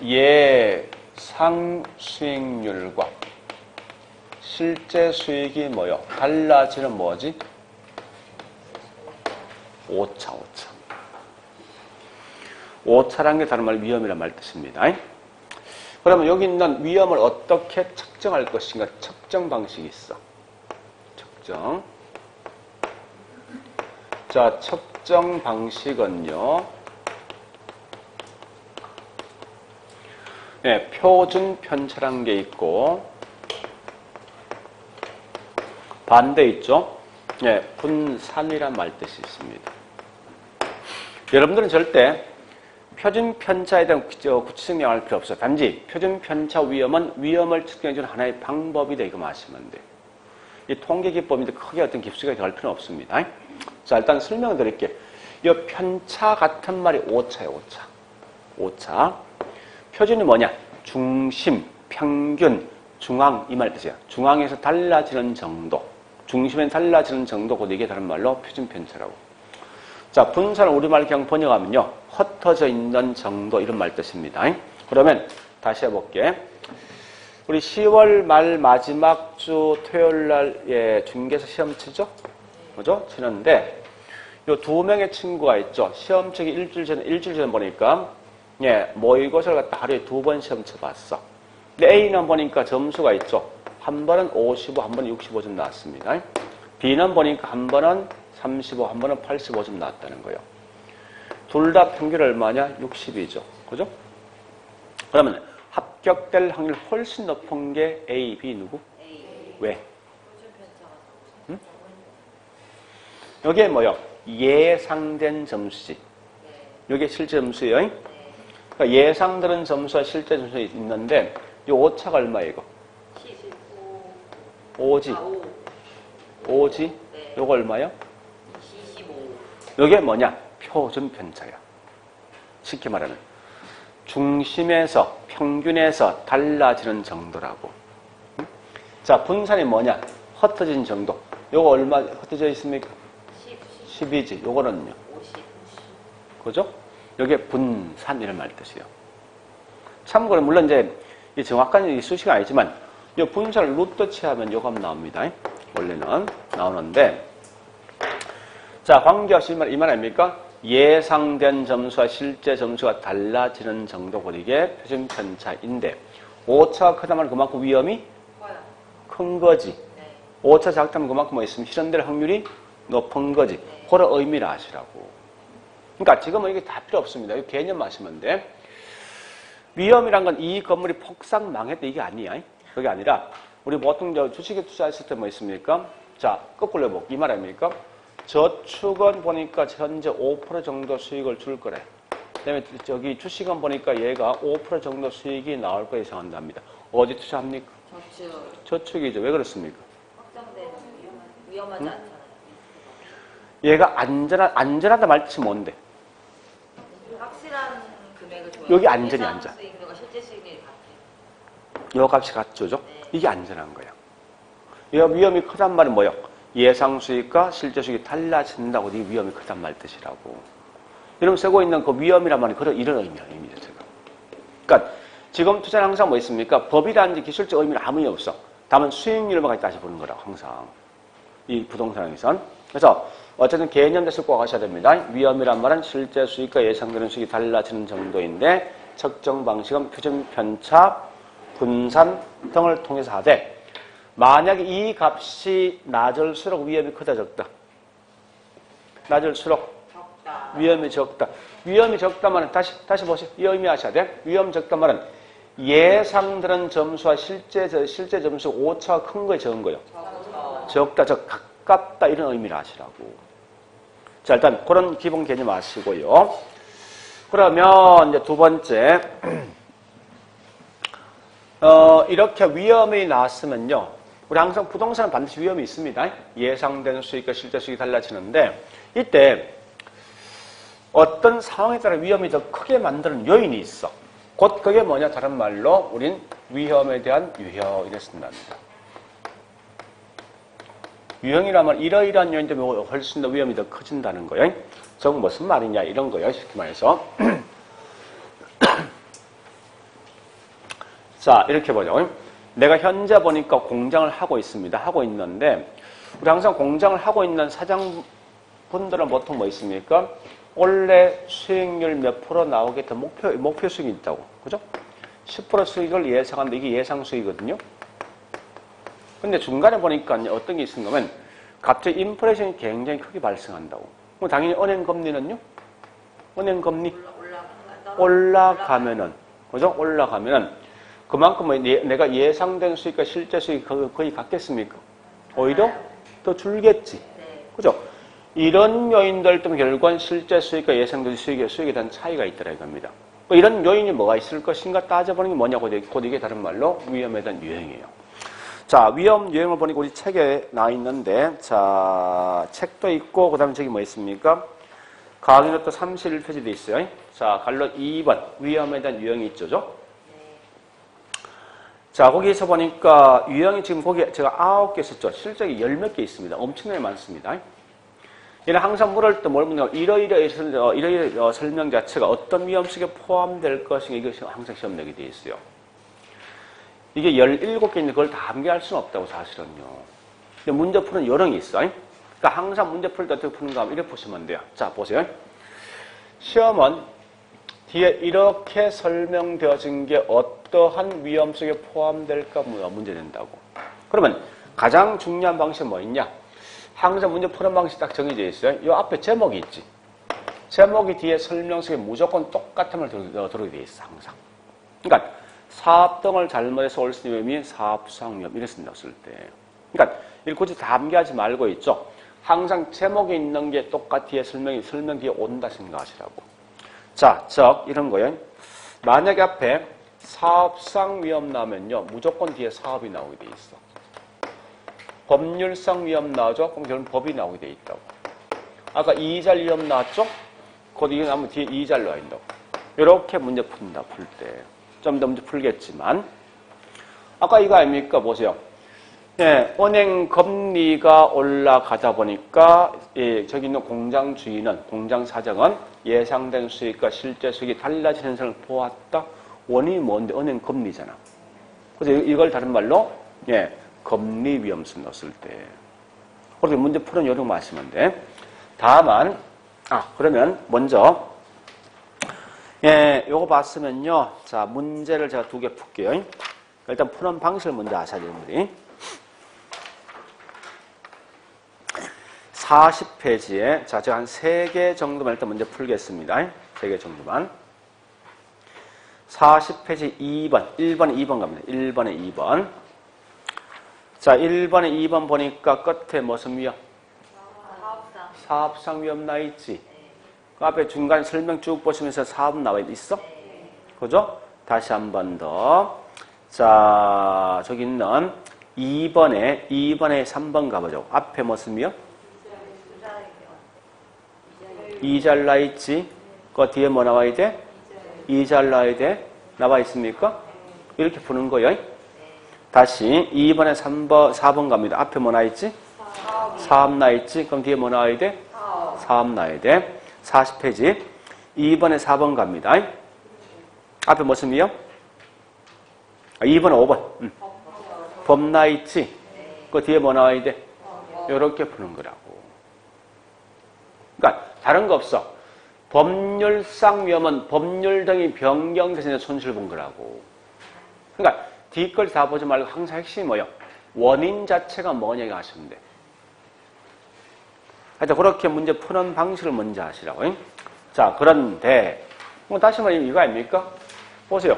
예상 수익률과 실제 수익이 뭐요? 달라지는 뭐지? 오차. 오차라는 게 다른 말 위험이란 말 뜻입니다. 그러면 여기 있는 위험을 어떻게 측정할 것인가? 측정 방식이 있어. 측정. 자, 측정 방식은요. 표준 편차라는 게 있고 반대 있죠? 분산이란 말 뜻이 있습니다. 여러분들은 절대 표준 편차에 대한 구체적 명할 필요 없어요. 단지 표준 편차 위험은 위험을 측정해주는 하나의 방법이다 이거 아시면 돼요. 이 통계 기법인데 크게 어떤 깊숙하게 들어갈 필요는 없습니다. 자, 일단 설명을 드릴게요. 이 편차 같은 말이 오차예요, 오차. 표준이 뭐냐? 중심, 평균, 중앙 이 말 뜻이에요. 중앙에서 달라지는 정도, 중심에 달라지는 정도, 곧 이게 다른 말로 표준 편차라고. 자, 분산을 우리말 그냥 번역하면요. 흩어져 있는 정도 이런 말 뜻입니다. 그러면 다시 해볼게. 우리 10월 말 마지막 주 토요일 날 중개사 시험 치죠? 그죠? 치는데 요 두 명의 친구가 있죠. 시험 치기 일주일 전에 보니까 모의고사를 갖다 하루에 2번 시험 쳐봤어. 근데 A는 보니까 점수가 있죠. 한 번은 55, 한 번은 65점 나왔습니다. B는 보니까 한 번은 35, 한 번은 85점 나왔다는 거예요. 둘 다 평균 얼마냐? 60이죠. 그죠? 그러면 합격될 확률 훨씬 높은 게 A, B 누구? A. 왜? 응? 여기에 뭐요? 예상된 점수지. 여기에 실제 점수예요. 그러니까 예상되는 점수와 실제 점수가 있는데 이 오차가 얼마예요, 이거? 5지. 5지? 네. 요거 얼마요? 75. 요게 뭐냐? 표준 편차야. 쉽게 말하면 중심에서 평균에서 달라지는 정도라고. 자, 분산이 뭐냐? 흩어진 정도. 요거 얼마 흩어져 있습니까? 10이지. 요거는요? 50. 그죠? 요게 분산 이런 말 뜻이에요. 참고로 물론 이제 이 정확한 이 수식은 아니지만 요 분산을 루트 취하면 요거 하면 나옵니다. 원래는 나오는데 자, 관계없이 이 말 아닙니까? 예상된 점수와 실제 점수가 달라지는 정도고 이게 표준 편차인데 오차가 크다면 그만큼 위험이 커요. 큰 거지. 네. 오차 작다면 그만큼 뭐 있으면 실현될 확률이 높은 거지. 네. 그런 의미를 아시라고. 그러니까 지금은 이게 다 필요 없습니다. 이 개념 아시면 돼. 위험이란 건 이 건물이 폭삭 망했다 이게 아니야. 그게 아니라 우리 보통 주식에 투자했을 때 뭐 있습니까? 자, 거꾸로 해볼게. 이 말 아닙니까? 저축은 보니까 현재 5% 정도 수익을 줄 거래. 그다음에 저기 주식은 보니까 얘가 5% 정도 수익이 나올 거 예상한답니다. 어디 투자합니까? 저축. 저축이죠. 왜 그렇습니까? 확정된 위험하지 않잖아요. 얘가 안전하다 말뜻이 뭔데? 확실한 금액을 줘야 여기 안전이 예상 안전. 수익률과 실제 수익률이 같아요. 요 값이 같죠? 네. 이게 안전한 거예요. 얘가 위험이 크단 말은 뭐예요? 예상 수익과 실제 수익이 달라진다고 이게 위험이 크단 말 뜻이라고. 여러분 쓰고 있는 그 위험이란 말이 그런 이런 의미입니다. 제가. 그러니까 지금 투자는 항상 뭐 있습니까? 법이라든지 기술적 의미는 아무 의미 없어. 다만 수익률만 따져 보는 거라고 항상. 이 부동산에선. 그래서 어쨌든 개념에서 꼭 아셔야 됩니다. 위험이란 말은 실제 수익과 예상되는 수익이 달라지는 정도인데 측정 방식은 표준 편차, 분산 등을 통해서 하되 만약에 이 값이 낮을수록 위험이 크다 적다. 낮을수록 적다. 위험이 적다. 위험이 적다면 다시 보세요. 이 의미 하셔야 돼. 위험 적다면은 예상되는 점수와 실제 점수 오차가 큰 거예요, 적은 거예요. 적다, 가깝다 이런 의미를 아시라고. 자, 일단 그런 기본 개념 아시고요. 그러면 이제 두 번째, 이렇게 위험이 나왔으면요. 우리 항상 부동산은 반드시 위험이 있습니다. 예상되는 수익과 실제 수익이 달라지는데 이때 어떤 상황에 따라 위험이 더 크게 만드는 요인이 있어. 곧 그게 뭐냐? 다른 말로 우린 위험에 대한 유형 이래 쓴답니다. 유형이라면 이러이러한 요인 때문에 훨씬 더 위험이 더 커진다는 거예요. 저건 무슨 말이냐 이런 거예요. 쉽게 말해서. 자, 이렇게 보죠. 내가 현재 보니까 공장을 하고 있습니다. 하고 있는데 우리 항상 공장을 하고 있는 사장분들은 보통 뭐 있습니까? 원래 수익률 몇 프로 나오게 목표 수익이 있다고. 그죠? 10% 수익을 예상하는데 이게 예상 수익이거든요. 근데 중간에 보니까 어떤 게 있는가면 갑자기 인플레이션이 굉장히 크게 발생한다고. 그럼 당연히 은행 금리는요? 은행 금리 올라가면은 그죠? 올라가면은 그만큼 내가 예상된 수익과 실제 수익이 거의 같겠습니까? 오히려 더 줄겠지. 그죠? 이런 요인들 때문에 결국은 실제 수익과 예상된 수익에 대한 차이가 있더라 이겁니다. 이런 요인이 뭐가 있을 것인가 따져보는 게 뭐냐고 곧 이게 다른 말로 위험에 대한 유형이에요. 자, 위험 유형을 보니까 우리 책에 나와 있는데, 자, 책도 있고, 그 다음에 저기 뭐 있습니까? 강의노트 31페이지도 있어요. 자, 갈로 2번. 위험에 대한 유형이 있죠. 자, 거기에서 보니까 유형이 지금 거기에 제가 9개 썼죠. 실제 10몇 개 있습니다. 엄청나게 많습니다. 얘는 항상 물을 때 뭘 묻냐면 이러이러 설명 자체가 어떤 위험 속에 포함될 것인가 이것이 항상 시험 내게 되어 있어요. 이게 17개인데 그걸 다 암기할 수는 없다고 사실은요. 근데 문제 푸는 요령이 있어. 그러니까 항상 문제 풀 때 어떻게 푸는가 하면 이렇게 보시면 돼요. 자, 보세요. 시험은 뒤에 이렇게 설명되어진 게 어떠한 위험 속에 포함될까 문제 된다고. 그러면 가장 중요한 방식은 뭐 있냐? 항상 문제 푸는 방식이 딱 정해져 있어요. 이 앞에 제목이 있지. 제목이 뒤에 설명 속에 무조건 똑같음을 들어오게 돼 있어, 항상. 그러니까 사업 등을 잘못해서 올 수 있는 위험이 사업상 위험 이랬습니다. 쓸 때. 그러니까 이걸 굳이 다 암기하지 말고 있죠. 항상 제목에 있는 게 똑같이 뒤에 설명 뒤에 온다 생각하시라고. 자, 즉 이런 거예요. 만약에 앞에 사업상 위험 나오면요. 무조건 뒤에 사업이 나오게 돼 있어. 법률상 위험 나오죠? 그럼 결국 법이 나오게 돼 있다고. 아까 이의잘 위험 나왔죠? 곧 이게 나오면 뒤에 이의잘 나와 있다고. 이렇게 문제 푼다, 풀 때. 좀 더 문제 풀겠지만. 아까 이거 아닙니까? 보세요. 예, 은행 금리가 올라가다 보니까, 예, 저기 있는 공장 주인은, 공장 사장은 예상된 수익과 실제 수익이 달라지는 현상을 보았다. 원인이 뭔데? 은행 금리잖아. 그래서 이걸 다른 말로, 예, 금리 위험성 넣었을 때. 그렇게 문제 푸는 요령 마시면 돼. 다만, 그러면 먼저, 예, 요거 봤으면요. 자, 문제를 제가 2개 풀게요. 일단 푸는 방식을 먼저 아셔야 되는 거지. 40페이지에, 자, 제가 한 3개 정도만 일단 먼저 풀겠습니다. 3개 정도만. 40페이지 2번, 1번에 2번 갑니다. 1번에 2번. 자, 1번에 2번 보니까 끝에 무슨 위험? 사업상. 사업상 위험 나 있지? 그 앞에 중간 설명 쭉 보시면서 사업 나와 있어? 그죠? 다시 한 번 더. 자, 저기 있는 2번에 3번 가보죠. 앞에 무슨 위험? 이잘 나 있지? 그 뒤에 뭐 나와야 돼? 이잘 나와야 돼? 나와 있습니까? 이렇게 푸는 거예요. 다시 2번에 4번 갑니다. 앞에 뭐 나와 있지? 사업 나 있지? 그럼 뒤에 뭐 나와야 돼? 사업 나와야 돼. 40페이지 2번에 4번 갑니다. 앞에 무슨 위험? 2번에 5번. 법 나 있지? 그 뒤에 뭐 나와야 돼? 이렇게 푸는 거라고. 그러니까 다른 거 없어. 법률상 위험은 법률 등이 변경돼서 손실 본 거라고. 그러니까 뒤걸 다 보지 말고 항상 핵심이 뭐예요? 원인 자체가 뭐냐가 하시면 돼. 하여튼 그렇게 문제 푸는 방식을 먼저 하시라고. 자, 그런데 다시 말하면 이거 아닙니까? 보세요.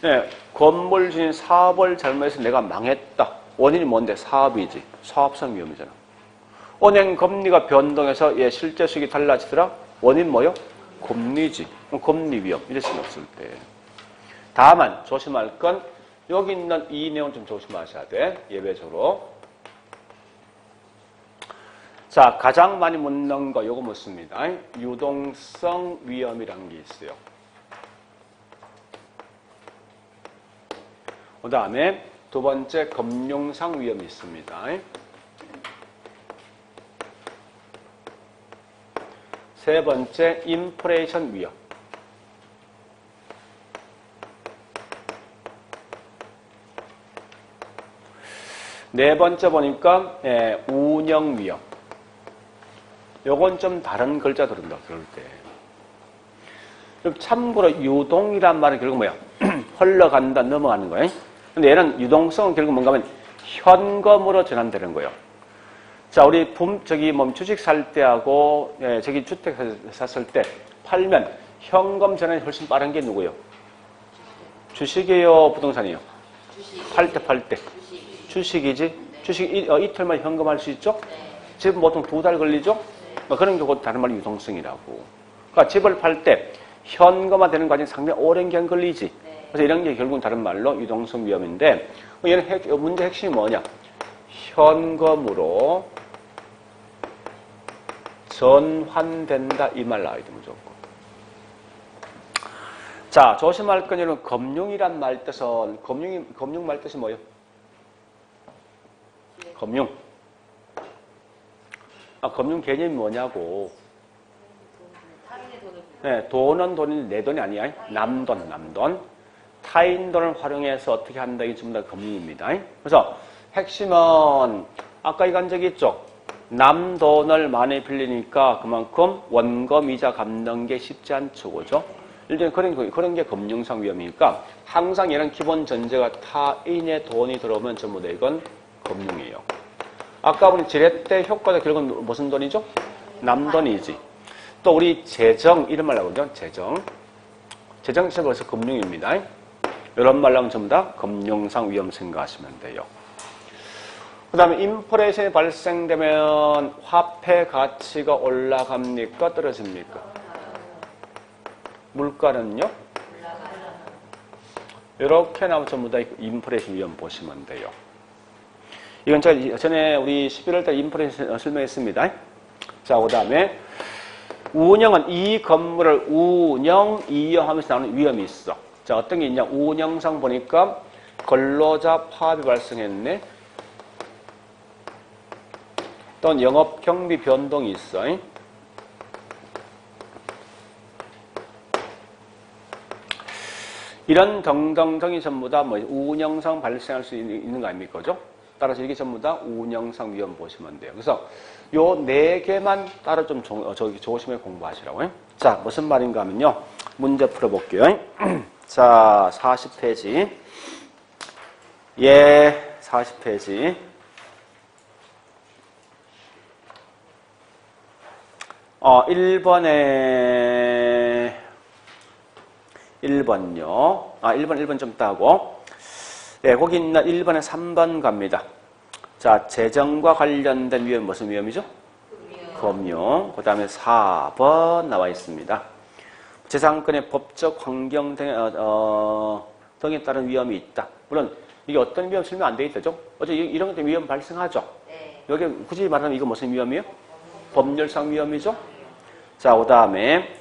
네, 건물 주인 사업을 잘못해서 내가 망했다. 원인이 뭔데? 사업이지. 사업상 위험이잖아. 은행 금리가 변동해서 실제 수익이 달라지더라. 원인 뭐요? 금리지. 금리 위험. 이럴 수는 없을 때. 다만 조심할 건 여기 있는 이 내용 좀 조심하셔야 돼. 예외적으로. 자, 가장 많이 묻는 거 요거 묻습니다. 유동성 위험이라는 게 있어요. 그 다음에 두 번째 금융상 위험이 있습니다. 세 번째 인플레이션 위험. 네 번째 보니까 운영 위험. 요건 좀 다른 글자 들은다 그럴 때. 참고로 유동이란 말은 결국 뭐야? 흘러간다, 넘어가는 거예요. 근데 얘는 유동성은 결국 뭔가 하면 현금으로 전환되는 거예요. 자, 우리 주식 살 때하고, 저기 주택 샀을 때 팔면 현금 전환이 훨씬 빠른 게 누구예요? 주식이에요, 부동산이에요? 팔 때. 주식이지? 주식 이틀만 현금할 수 있죠? 집은 보통 2달 걸리죠? 그런 게 곧 다른 말로 유동성이라고. 그러니까 집을 팔 때 현금화 되는 과정이 상당히 오랜 기간 걸리지. 그래서 이런 게 결국은 다른 말로 유동성 위험인데, 얘는 문제 핵심이 뭐냐? 현금으로 전환된다 이 말 나와야 돼 무조건. 자, 조심할 건 여러분 금융이란 말 뜻은 금융 말 뜻이 뭐예요? 금융. 금융 개념이 뭐냐고. 타인의 돈을. 네, 돈은 돈인데 내 돈이 아니야. 남 돈. 타인 돈을 활용해서 어떻게 한다 이게 전부 다 금융입니다. 그래서 핵심은 아까 이거 한 적이 있죠. 남 돈을 많이 빌리니까 그만큼 원금 이자 갚는 게 쉽지 않죠, 그죠? 일단 그런 게 금융상 위험이니까 항상 얘는 기본 전제가 타인의 돈이 들어오면 전부 다 이건 금융이에요. 아까 우리 지렛 때 효과가 결국은 무슨 돈이죠? 남 돈이지. 또 우리 재정 이런 말 나오죠. 재정 진짜 벌써 금융입니다. 이런 말 나오면 전부 다 금융상 위험 생각하시면 돼요. 그 다음에 인플레이션이 발생되면 화폐 가치가 올라갑니까? 떨어집니까? 물가는요? 이렇게 나오면 전부 다 인플레이션 위험 보시면 돼요. 이건 제가 전에 우리 11월 달 인플레이션 설명했습니다. 자, 그 다음에 운영은 이 건물을 이용하면서 나오는 위험이 있어. 자, 어떤 게 있냐? 운영상 보니까 근로자 파업이 발생했네. 또는 영업 경비 변동이 있어. 이런 등등등이 전부 다 운영상 발생할 수 있는 거 아닙니까? 그죠? 따라서 이게 전부 다 운영상 위험 보시면 돼요. 그래서 요 4개만 따로 좀 조심해 공부하시라고요. 자, 무슨 말인가 하면요. 문제 풀어볼게요. 자, 40페이지. 40페이지. 1번요. 1번 좀 따고. 네, 거기 있는 1번에 3번 갑니다. 자, 재정과 관련된 위험, 무슨 위험이죠? 금융. 그 다음에 4번 나와 있습니다. 재산권의 법적 환경 등에 따른 위험이 있다. 물론, 이게 어떤 위험 설명 안 돼 있죠? 어제 이런 것도 위험 발생하죠? 네. 여기 굳이 말하면 이거 무슨 위험이에요? 법률상 위험이죠? 자, 그 다음에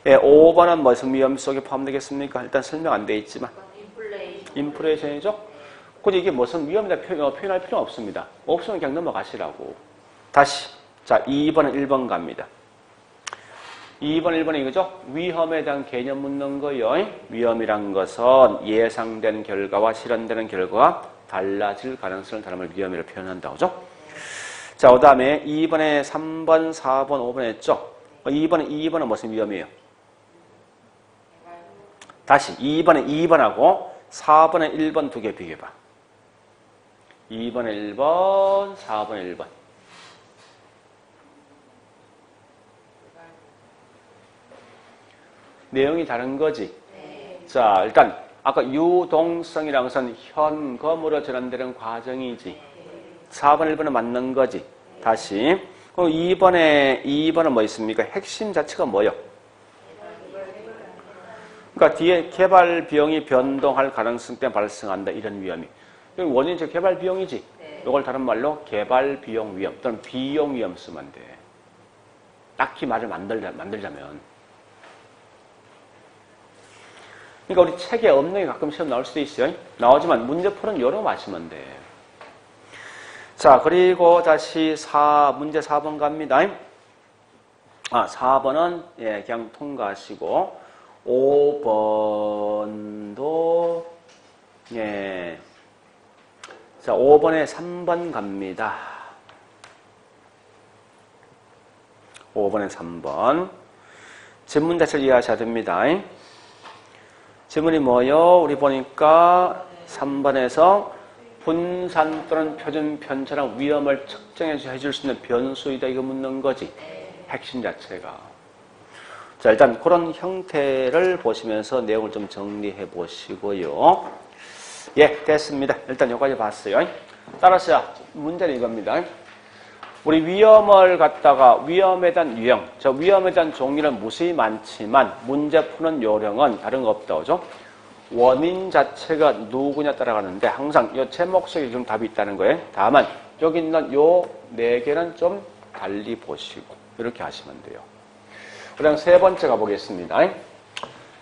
5번은 무슨 위험 속에 포함되겠습니까? 일단 설명 안 돼 있지만 인플레이션이죠? 근데 이게 무슨 위험이다 표현할 필요는 없습니다. 없으면 그냥 넘어가시라고. 다시 자 2번은 1번 갑니다. 2번 1번은 이거죠? 위험에 대한 개념 묻는 거예요. 위험이란 것은 예상된 결과와 실현되는 결과가 달라질 가능성을 다름을 위험이라고 표현한다고 하죠? 자, 그 다음에 2번에 3번, 4번, 5번 했죠? 2번은 무슨 위험이에요? 다시 2번에 2번하고 4번에 1번 두 개 비교해봐. 2번에 1번, 4번에 1번. 내용이 다른 거지? 네. 자, 일단 아까 유동성이라는 것은 현금으로 전환되는 과정이지. 4번, 1번은 맞는 거지. 다시. 그럼 2번은 뭐 있습니까? 핵심 자체가 뭐예요? 그러니까 뒤에 개발 비용이 변동할 가능성 때문에 발생한다. 이런 위험이. 원인이 저 개발 비용이지. 이걸 다른 말로 개발 비용 위험 또는 비용 위험 쓰면 돼. 딱히 말을 만들자면. 그러니까 우리 책에 없는 게 가끔 시험 나올 수도 있어요. 나오지만 문제풀은 여러 마시면 돼. 자, 그리고 다시 문제 4번 갑니다. 4번은 그냥 통과하시고 5번도 자, 5번에 3번 갑니다. 5번에 3번. 질문 자체를 이해하셔야 됩니다. 질문이 뭐요? 우리 보니까 3번에서 분산 또는 표준 편차랑 위험을 측정해 줄 수 있는 변수이다. 이거 묻는 거지. 핵심 자체가. 자, 일단 그런 형태를 보시면서 내용을 좀 정리해 보시고요. 예, 됐습니다. 일단 여기까지 봤어요. 따라서 문제는 이겁니다. 우리 위험을 갖다가 위험에 대한 유형, 저 위험에 대한 종류는 무수히 많지만 문제 푸는 요령은 다른 거 없다. 그죠? 원인 자체가 누구냐 따라가는데 항상 이 제목 속에 지금 답이 있다는 거예요. 다만 여기 있는 요 네 개는 좀 달리 보시고 이렇게 하시면 돼요. 그다음 세 번째 가보겠습니다.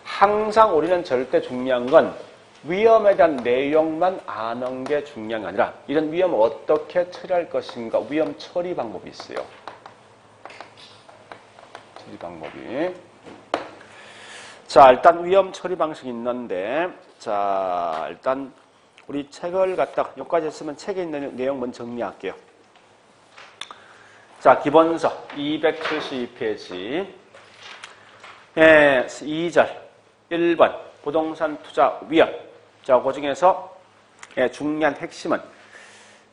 항상 우리는 절대 중요한 건 위험에 대한 내용만 아는 게 중요한 게 아니라 이런 위험을 어떻게 처리할 것인가 위험 처리 방법이 있어요. 처리 방법이. 자, 일단 위험 처리 방식이 있는데 자, 일단 우리 책을 갖다가 여기까지 했으면 책에 있는 내용 먼저 정리할게요. 자, 기본서 272페이지 2절 1번 부동산 투자 위험. 자, 그 중에서 중요한 핵심은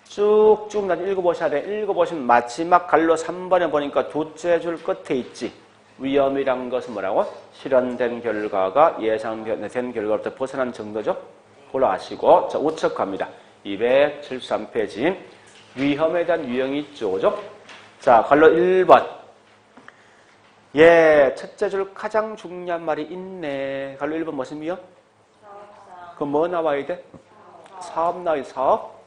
쭉쭉 읽어보셔야 돼. 읽어보시면 마지막 갈로 3번에 보니까 두째 줄 끝에 있지. 위험이란 것은 뭐라고? 실현된 결과가 예상된 결과로부터 벗어난 정도죠. 그걸로 아시고 자, 우측 갑니다. 273페이지 위험에 대한 유형이 있죠. 그죠? 자, 갈로 1번 첫째 줄 가장 중요한 말이 있네. 갈로 1번 무슨 위험? 그럼 뭐 나와야 돼? 사업 나와야 돼. 사업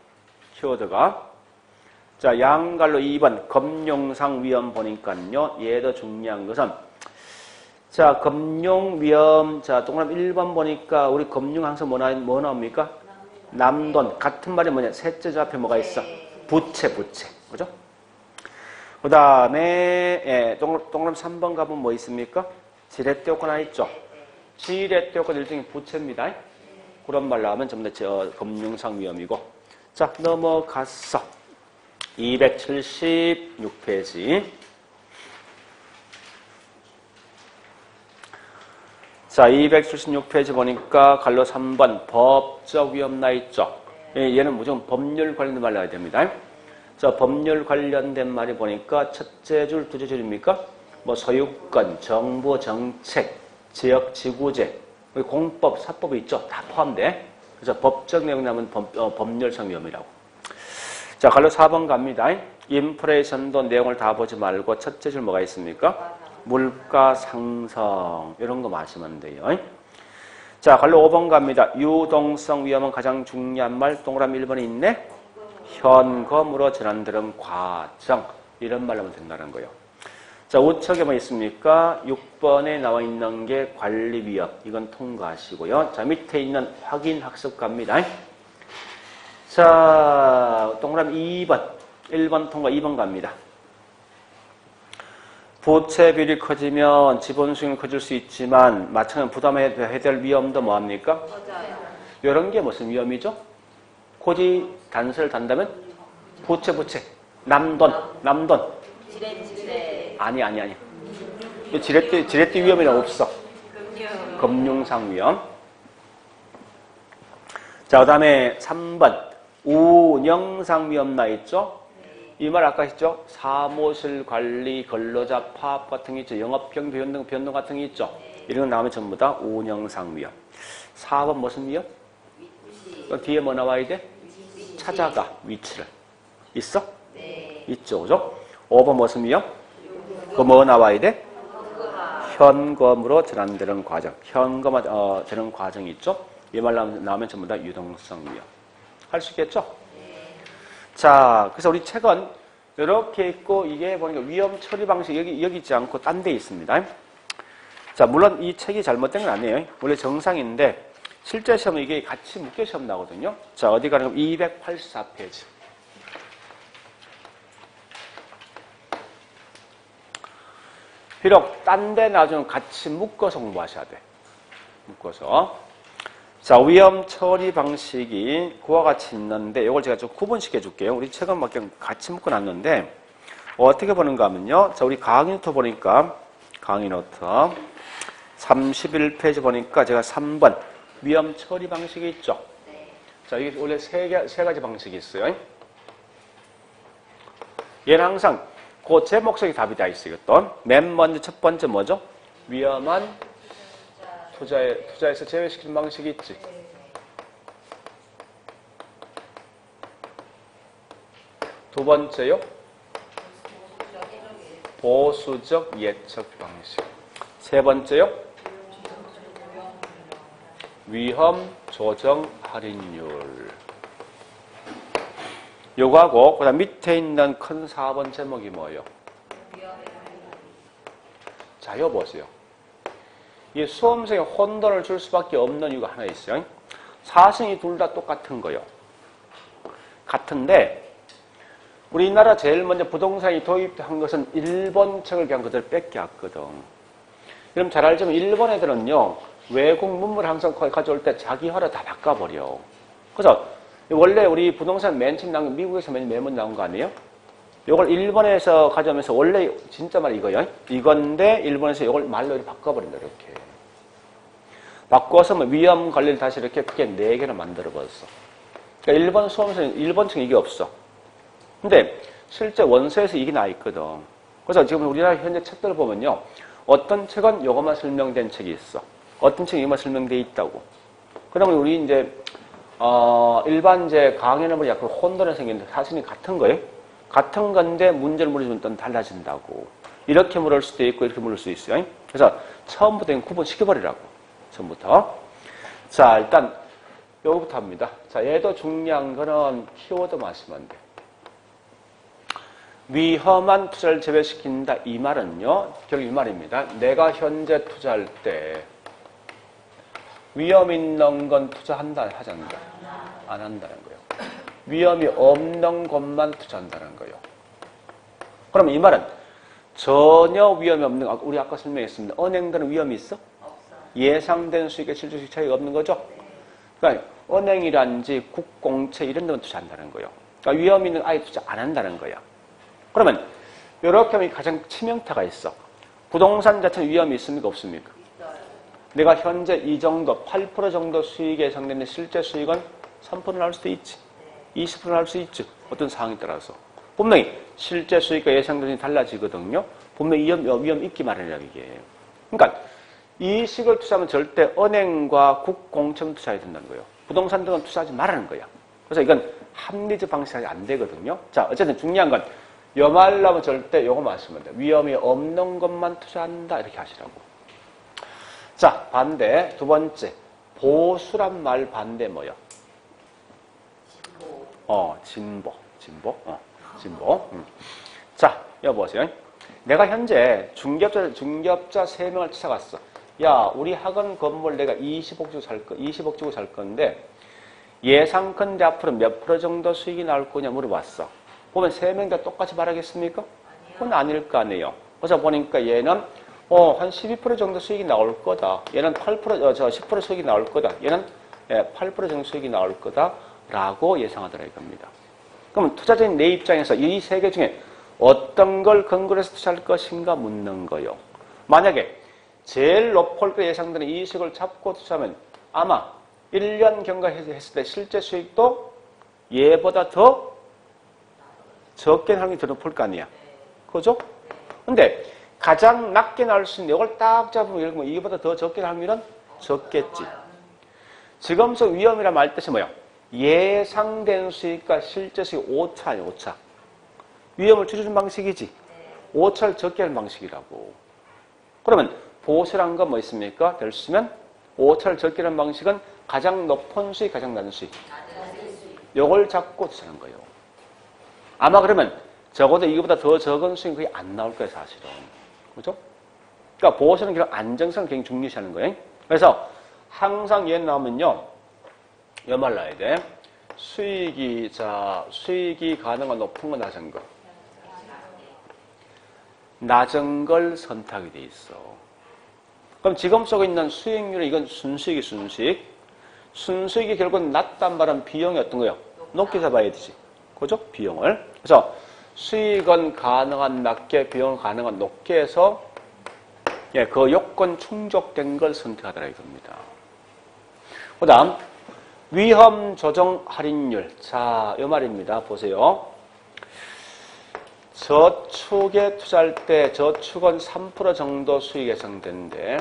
키워드가. 자, 양갈로 2번 금융상 위험 보니까요. 얘도 중요한 것은 자, 금융 위험. 자, 동그라미 1번 보니까 우리 금융 항상 뭐 나옵니까? 남돈. 같은 말이 뭐냐? 셋째 줄 앞에 뭐가 있어? 부채. 그죠? 그 다음에 동그라미 3번 가보면 뭐 있습니까? 지렛대효과 하나 있죠? 지렛대효과 일종의 부채입니다. 그런 말 나오면 전부 다 금융상 위험이고. 자, 넘어갔어. 276페이지. 자, 276페이지 보니까 갈로 3번 법적 위험 나 있죠? 얘는 무조건 법률 관련된 말 나와야 됩니다. 자, 법률 관련된 말이 보니까 첫째 줄, 두째 줄입니까? 뭐 소유권, 정부 정책, 지역 지구제, 공법, 사법이 있죠. 다 포함돼. 그래서 법적 내용 나면 법률상 위험이라고. 자, 갈로 4번 갑니다. 인플레이션도 내용을 다 보지 말고 첫째 줄 뭐가 있습니까? 물가 상승 이런 거 마시면 돼요. 자, 갈로 5번 갑니다. 유동성 위험은 가장 중요한 말 동그라미 1번에 있네. 현금으로 전환되는 과정 이런 말로 하면 된다는 거예요. 자, 우측에 뭐 있습니까? 6번에 나와 있는 게 관리 위험. 이건 통과하시고요. 자, 밑에 있는 확인 학습 갑니다. 자, 동그라미 2번. 1번 통과 2번 갑니다. 부채 비율이 커지면 지분 수익이 커질 수 있지만 마찬가지로 부담해야 될 위험도 뭐합니까? 맞아요. 이런 게 무슨 위험이죠? 고지 단서를 단다면 부채 남돈 지렛지렛. 아니 지렛대 위험이란 없어. 금융상 위험. 자, 그 다음에 3번 운영상 위험 나 있죠? 이 말 아까 했죠? 사무실 관리, 근로자 파업 같은 게 있죠. 영업경 변동 같은 게 있죠. 이런 거 나오면 전부 다 운영상 위험. 4번 무슨 위험? 뒤에 뭐 나와야 돼? 찾아가 위치를. 있어? 네. 있죠. 그죠? 5번 무슨 위험? 그거 뭐 나와야 돼? 현금으로 전환되는 과정. 현금 되는 과정이 있죠? 이 말 나오면 전부 다 유동성 위험. 할 수 있겠죠? 자, 그래서 우리 책은 이렇게 있고 이게 보니까 위험 처리 방식 여기 있지 않고 딴 데 있습니다. 자, 물론 이 책이 잘못된 건 아니에요. 원래 정상인데 실제 시험은 이게 같이 묶여 시험 나거든요. 자, 어디 가는 거 284페이지. 비록 딴 데 나중에 같이 묶어서 공부하셔야 돼. 묶어서. 자, 위험 처리 방식이 그와 같이 있는데 이걸 제가 좀 구분시켜 줄게요. 우리 책은 막 그냥 같이 묶어 놨는데 어떻게 보는가 하면요. 자, 우리 강의 노트 보니까 강의 노트 31페이지 보니까 제가 3번 위험 처리 방식이 있죠. 자, 이게 원래 세 가지 방식이 있어요. 얘는 항상 그 제목 속에 답이 다 있어요. 또 맨 먼저 첫 번째 뭐죠? 위험한 투자에서 제외시키는 방식이 있지. 두 번째요. 보수적 예측 방식. 세 번째요. 위험 조정 할인율. 요거하고 그다음 밑에 있는 큰 4번 제목이 뭐예요? 자, 이거 보세요. 이 수험생에 혼돈을 줄 수밖에 없는 이유가 하나 있어요. 사실이 둘 다 똑같은 거예요. 같은데 우리나라 제일 먼저 부동산이 도입한 것은 일본 책을 그냥 그대로 뺏겨왔거든. 그럼 잘 알지만 일본 애들은요. 외국 문물 항상 가져올 때 자기 화로 다 바꿔버려. 그래서 원래 우리 부동산 맨 처음 나온 거 미국에서 맨 먼저 나온 거 아니에요? 이걸 일본에서 가져오면서 원래 진짜 말 이거요. 이건데 일본에서 이걸 말로 이렇게 바꿔버린다. 이렇게. 바꿔서 뭐 위험 관리를 다시 이렇게 크게 4개를 만들어버렸어. 그러니까 일본 수험생은 일본층 이게 없어. 근데 실제 원서에서 이게 나 있거든. 그래서 지금 우리나라 현재 책들을 보면요. 어떤 책은 이것만 설명된 책이 있어. 어떤 책은 이것만 설명돼 있다고. 그러면 우리 이제 일반 이제 강의는 뭐 약간 혼돈이 생기는데 사실은 같은 거예요. 같은 건데 문제를 물으면 또 달라진다고. 이렇게 물을 수도 있고 이렇게 물을 수 있어요. 그래서 처음부터 구분시켜버리라고. 처음부터. 자, 일단 요거부터 합니다. 자, 얘도 중요한 거는 키워드 마시면 돼. 위험한 투자를 제외시킨다. 이 말은요. 결국 이 말입니다. 내가 현재 투자할 때 위험 있는 건 투자한다, 하지 않는다? 안 한다는 거예요. 위험이 없는 것만 투자한다는 거예요. 그럼 이 말은 전혀 위험이 없는 거, 우리 아까 설명했습니다. 은행들은 위험이 있어? 예상된 수익의 실질 수익 차이가 없는 거죠? 그러니까 은행이란지 국공채 이런 데만 투자한다는 거예요. 그러니까 위험 있는 아예 투자 안 한다는 거예요. 그러면 이렇게 하면 가장 치명타가 있어. 부동산 자체는 위험이 있습니까? 없습니까? 내가 현재 이 정도 8% 정도 수익이 예상되는 실제 수익은 3% 나올 수도 있지. 20% 나올 수 있지. 어떤 상황에 따라서. 분명히 실제 수익과 예상되는 달라지거든요. 분명히 위험 있기 마련이라는 얘기예요. 그러니까 이 식을 투자하면 절대 은행과 국공채만 투자해야 된다는 거예요. 부동산 등은 투자하지 말라는 거야. 그래서 이건 합리적 방식이 안 되거든요. 자, 어쨌든 중요한 건 여말라면 절대 요거 말씀하면 돼. 위험이 없는 것만 투자한다 이렇게 하시라고. 자, 반대 두 번째 보수란 말 반대 뭐요? 진보. 자, 여보세요. 내가 현재 중개업자 3명을 찾아갔어. 야, 우리 학원 건물 내가 20억 주고 살 건데 예상컨대 앞으로 몇 프로 정도 수익이 나올 거냐 물어봤어. 보면 3명 다 똑같이 말하겠습니까? 그건 아닐 거 아니에요. 그래서 보니까 얘는 한 12% 정도 수익이 나올 거다. 얘는 10% 수익이 나올 거다. 얘는 8% 정도 수익이 나올 거다라고 예상하더라 이겁니다. 그럼 투자자인 내 입장에서 이 세 개 중에 어떤 걸 근거로 해서 투자할 것인가 묻는 거요. 만약에 제일 높을 거 예상되는 이익을 잡고 투자하면 아마 1년 경과했을 때 실제 수익도 얘보다 더 적게 나올 더 높을 거 아니야. 그죠? 근데 가장 낮게 나올 수 있는 이걸 딱 잡으면 예를 들면 이거보다 더 적게 나올 일은 적겠지. 지금서 위험이란 말 뜻이 뭐야? 예상된 수익과 실제 수익 오차 아니야, 오차. 위험을 줄여주는 방식이지. 오차를 적게 하는 방식이라고. 그러면 보수란 건 뭐 있습니까? 될 수 있으면 오차를 적게 하는 방식은 가장 높은 수익, 가장 낮은 수익. 요걸 잡고 투자하는 거예요. 아마 그러면 적어도 이거보다 더 적은 수익이 거의 안 나올 거예요, 사실은. 그죠? 그러니까 보수는 그런 안정성을 굉장히 중요시하는 거예요. 그래서 항상 얘 나오면요. 여말 나야 돼. 수익이 가능한 높은 거, 낮은 거. 낮은 걸 선택이 돼 있어. 그럼 지금 속에 있는 수익률은 이건 순수익이 순수익. 순수익이 결국은 낮단 말은 비용이 어떤 거예요? 높게 잡아야 되지. 그죠? 비용을. 그래서 수익은 가능한 낮게, 비용은 가능한 높게 해서 그 요건 충족된 걸 선택하더라 이겁니다. 그 다음 위험 조정 할인율. 자, 이 말입니다. 보세요. 저축에 투자할 때 저축은 3% 정도 수익 예상되는데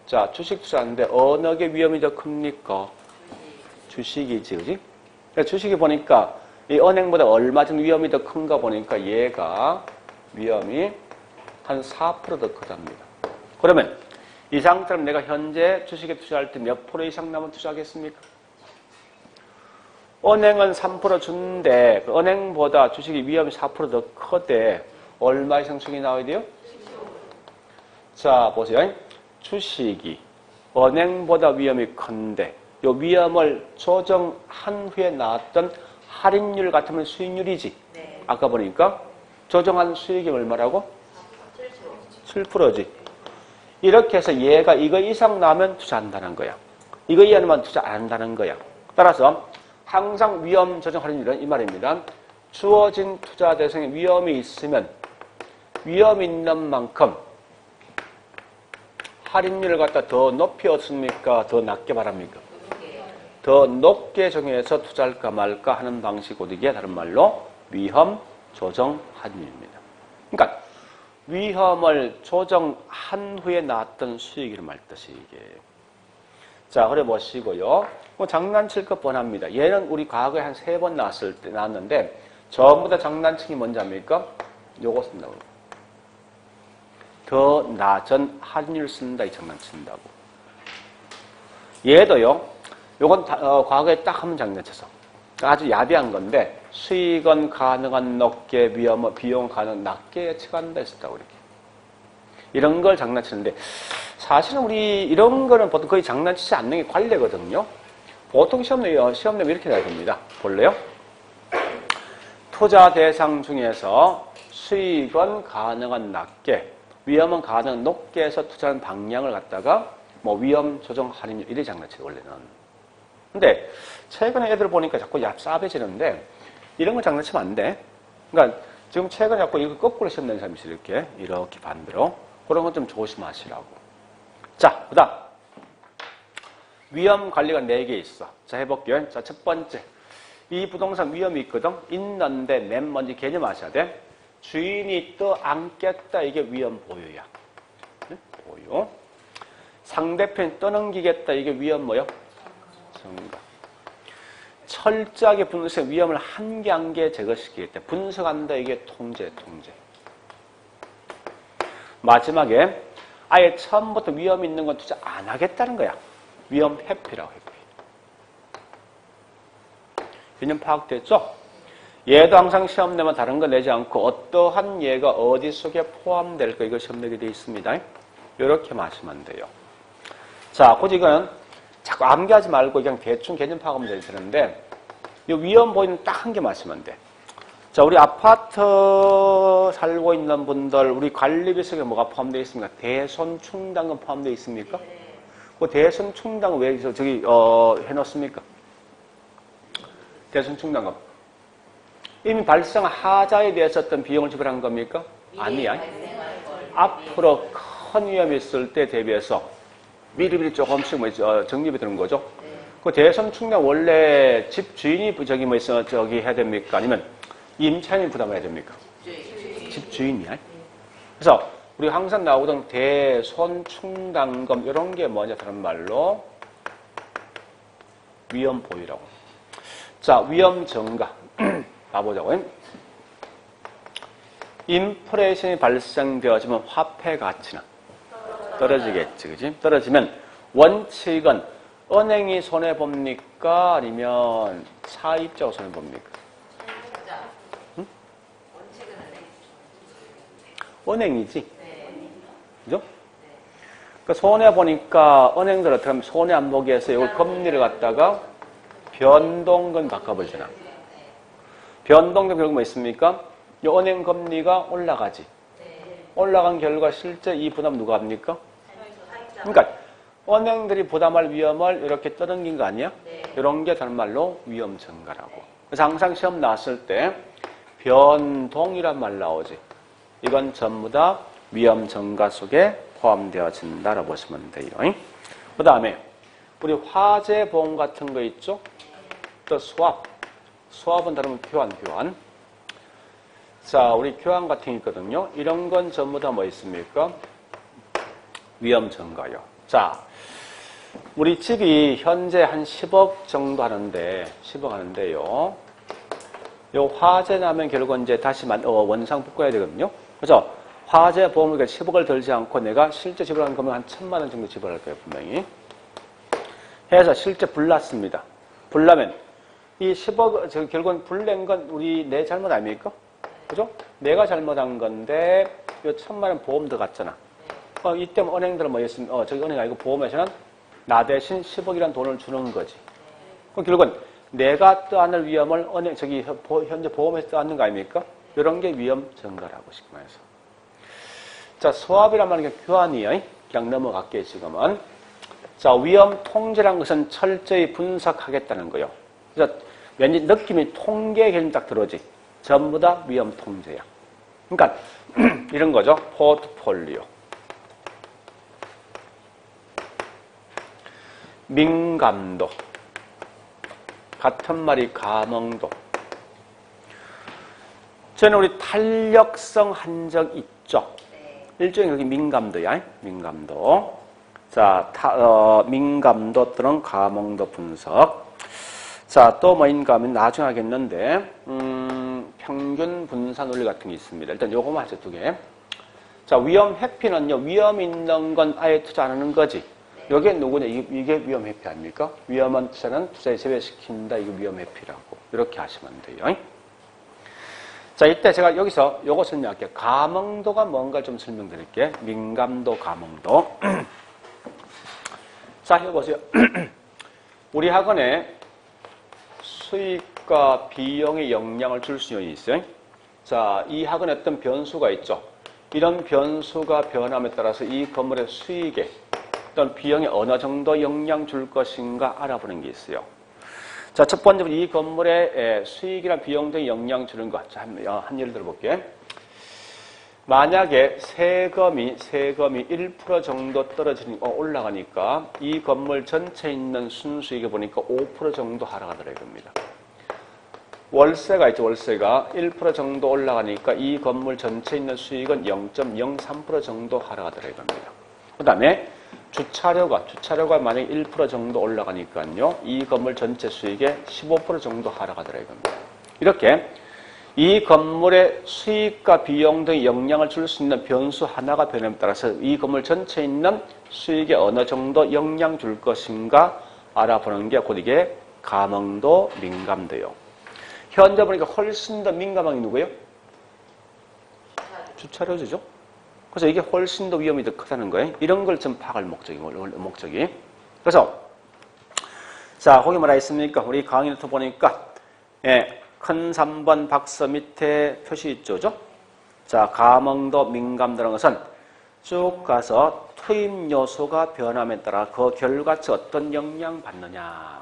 자, 주식 투자하는데 어느 게 위험이 더 큽니까? 주식이지, 그지? 주식이 보니까 이 은행보다 얼마 정도 위험이 더 큰가 보니까 얘가 위험이 한 4% 더 크답니다. 그러면 이 상태로 내가 현재 주식에 투자할 때 몇 프로 이상 남은 투자하겠습니까? 은행은 3% 주는데 그 은행보다 주식이 위험이 4%더 커대 얼마 이상 수익이 나와야 돼요? 자, 보세요. 주식이 은행보다 위험이 큰데 이 위험을 조정한 후에 나왔던 할인율 같으면 수익률이지. 네. 아까 보니까 조정한 수익이 얼마라고? 7%지. 이렇게 해서 얘가 이거 이상 나면 투자한다는 거야. 이거 이하면 투자 안 한다는 거야. 따라서 항상 위험 조정 할인율은 이 말입니다. 주어진 투자 대상에 위험이 있으면 위험 있는 만큼 할인율을 갖다 더 높이 얻습니까? 더 낮게 바랍니까? 더 높게 정해서 투자할까 말까 하는 방식으로 이게 다른 말로 위험 조정 할인율입니다. 그러니까 위험을 조정한 후에 나왔던 수익을 말듯이 이게. 자, 그래 보시고요. 뭐 장난칠 것 뻔합니다. 얘는 우리 과거에 한 3번 나왔는데 전부 다 장난치기 뭔지 압니까? 요거 쓴다고. 더 낮은 할인율 쓴다 이 장난친다고. 얘도요. 요건 과거에 딱 한번 장난쳐서 아주 야비한 건데 수익은 가능한 높게 비용 가능 낮게 예측한다 했었다고 이렇게. 이런 걸 장난치는데 사실은 우리 이런 거는 보통 거의 장난치지 않는 게 관례거든요. 보통 시험 내면 이렇게 나야 됩니다. 볼래요? 투자 대상 중에서 수익은 가능한 낮게, 위험은 가능한 높게 해서 투자하는 방향을 갖다가 뭐 위험 조정 할인율 이래 장난치죠 원래는. 근데 최근에 애들 보니까 자꾸 얍삽해지는데 이런 거 장난치면 안 돼. 그러니까 지금 최근에 자꾸 이거 거꾸로 시험 내는 사람이 있어요. 이렇게 반대로. 그런 건 좀 조심하시라고. 자, 그 다음. 위험 관리가 4개 있어. 자, 해볼게요. 자, 첫 번째. 이 부동산 위험이 있거든. 있는데 맨 먼저 개념하셔야 돼. 주인이 떠안겠다. 이게 위험 보유야. 네? 보유. 상대편이 떠넘기겠다. 이게 위험 뭐요? 증가. 철저하게 분석 위험을 한 개 한 개 제거시키기 때문에 분석한다. 이게 통제. 마지막에 아예 처음부터 위험 있는 건 투자 안 하겠다는 거야. 위험 회피라고 회피. 개념 파악됐죠? 얘도 항상 시험 내면 다른 거 내지 않고 어떠한 얘가 어디 속에 포함될까 이거 시험 내게 돼 있습니다. 이렇게 마시면 돼요. 자, 굳이 이거는 자꾸 암기하지 말고 그냥 대충 개념 파악하면 되는데 이 위험 보이는 딱 한 개 마시면 돼. 자, 우리 아파트 살고 있는 분들 우리 관리비 속에 뭐가 포함되어 있습니까? 대손 충당금 포함되어 있습니까? 그 대손 충당금 왜 저기 해놓습니까? 대손 충당금. 이미 발생한 하자에 대해서 어떤 비용을 지불한 겁니까? 아니야. 앞으로 큰 위험이 있을 때 대비해서 미리미리 조금씩 적립이 되는 거죠. 그 대손 충당 원래 집 주인이 저기 해야 됩니까? 아니면 임차인이 부담해야 됩니까? 집 주인이야. 그래서 우리 항상 나오던 대손 충당금 이런 게 뭐냐 다른 말로 위험 보유라고. 자, 위험 증가. 봐보자고요. 인플레이션이 발생되어지면 화폐 가치는 떨어지겠지, 그지? 떨어지면 원칙은 은행이 손해 봅니까? 아니면 사입자가 손해 봅니까? 응? 은행이지, 그죠? 그 손해 보니까 은행들 어떻게 하면 손해 안 보기 위해서 이걸 금리를 갖다가 변동금 바꿔버리잖아. 변동금 결국 뭐 있습니까? 이 은행 금리가 올라가지. 올라간 결과 실제 이 부담 누가 합니까? 그러니까 은행들이 부담할 위험을 이렇게 떠넘긴 거 아니야? 이런 게 다른 말로 위험 증가라고. 그래서 항상 시험 나왔을 때 변동이란 말 나오지. 이건 전부 다 위험 증가 속에 포함되어진다라고 보시면 돼요. 그 다음에 우리 화재 보험 같은 거 있죠? 또 수압은 다르면 교환. 자, 우리 교환 같은 게 있거든요. 이런 건 전부 다 뭐 있습니까? 위험 증가요. 자, 우리 집이 현재 한 10억 정도 하는데, 10억 하는데요. 요 화재 나면 결국은 이제 다시 원상 복구해야 되거든요. 그래서 화재 보험을 10억을 들지 않고 내가 실제 지불하는 금액 한 1,000만 원 정도 지불할 거예요, 분명히. 해서 실제 불났습니다. 불나면 이 10억, 결국은 불낸 건 내 잘못 아닙니까? 그죠? 내가 잘못한 건데, 요 1,000만 원 보험 들어갔잖아. 이때 은행들은 뭐 했으면, 저기 은행 아니고 보험회사는 나 대신 10억이라는 돈을 주는 거지. 그럼 결국은 내가 떠안을 위험을 현재 보험에서 떠안는 거 아닙니까? 이런 게 위험 증가라고 쉽게 말해서. 자, 수압이란 말은 교환이에요. 그냥 넘어갈게요, 지금은. 자, 위험 통제란 것은 철저히 분석하겠다는 거예요. 그래서 왠지 느낌이 통계 개념 딱 들어오지. 전부 다 위험 통제야. 그러니까 이런 거죠. 포트폴리오. 민감도. 같은 말이 감흥도. 저는 우리 탄력성 한 적 있죠. 일종의 여기 민감도야. 민감도. 자, 민감도 또는 감흥도 분석. 자, 또 뭐인가 하면 나중에 하겠는데, 평균 분산 원리 같은 게 있습니다. 일단 요거만 하죠, 2개. 자, 위험 회피는요, 위험 있는 건 아예 투자 안 하는 거지. 요게 누구냐? 이게 위험 회피 아닙니까? 위험한 투자는 투자에 제외시킨다. 이거 위험 회피라고. 이렇게 하시면 돼요. 자, 이때 제가 여기서 요거 설명할게요. 감흥도가 뭔가 좀 설명드릴게요. 민감도, 감흥도. 자, 해보세요. 우리 학원에 수익과 비용에 영향을 줄 수 있는 있어요. 자, 이 학원에 어떤 변수가 있죠. 이런 변수가 변함에 따라서 이 건물의 수익에 어떤 비용에 어느 정도 영향 줄 것인가 알아보는 게 있어요. 자, 첫 번째로 이 건물의 수익이나 비용 등에 영향 주는 것. 자, 한 예를 들어볼게요. 만약에 세금이 1% 정도 올라가니까 이 건물 전체에 있는 순수익에 보니까 5% 정도 하락하더라 이겁니다. 월세가 있죠. 월세가 1% 정도 올라가니까 이 건물 전체에 있는 수익은 0.03% 정도 하락하더라 이겁니다. 그 다음에 주차료가 만약에 1% 정도 올라가니까요. 이 건물 전체 수익의 15% 정도 하락하더라 이겁니다. 이렇게 이 건물의 수익과 비용 등의 영향을 줄 수 있는 변수 하나가 변함에 따라서 이 건물 전체에 있는 수익에 어느 정도 영향 줄 것인가 알아보는 게 곧 이게 감흥도, 민감도요. 현재 보니까 훨씬 더 민감한 게 누구예요? 주차료죠. 그래서 이게 훨씬 더 위험이 더 크다는 거예요. 이런 걸 좀 파악할 목적이. 그래서 자, 거기 뭐라 있습니까? 우리 강의를 보니까 큰 3번 박스 밑에 표시 있죠. 그죠? 자, 감흥도, 민감도라는 것은 쭉 가서 투입 요소가 변함에 따라 그 결과치 어떤 영향 받느냐.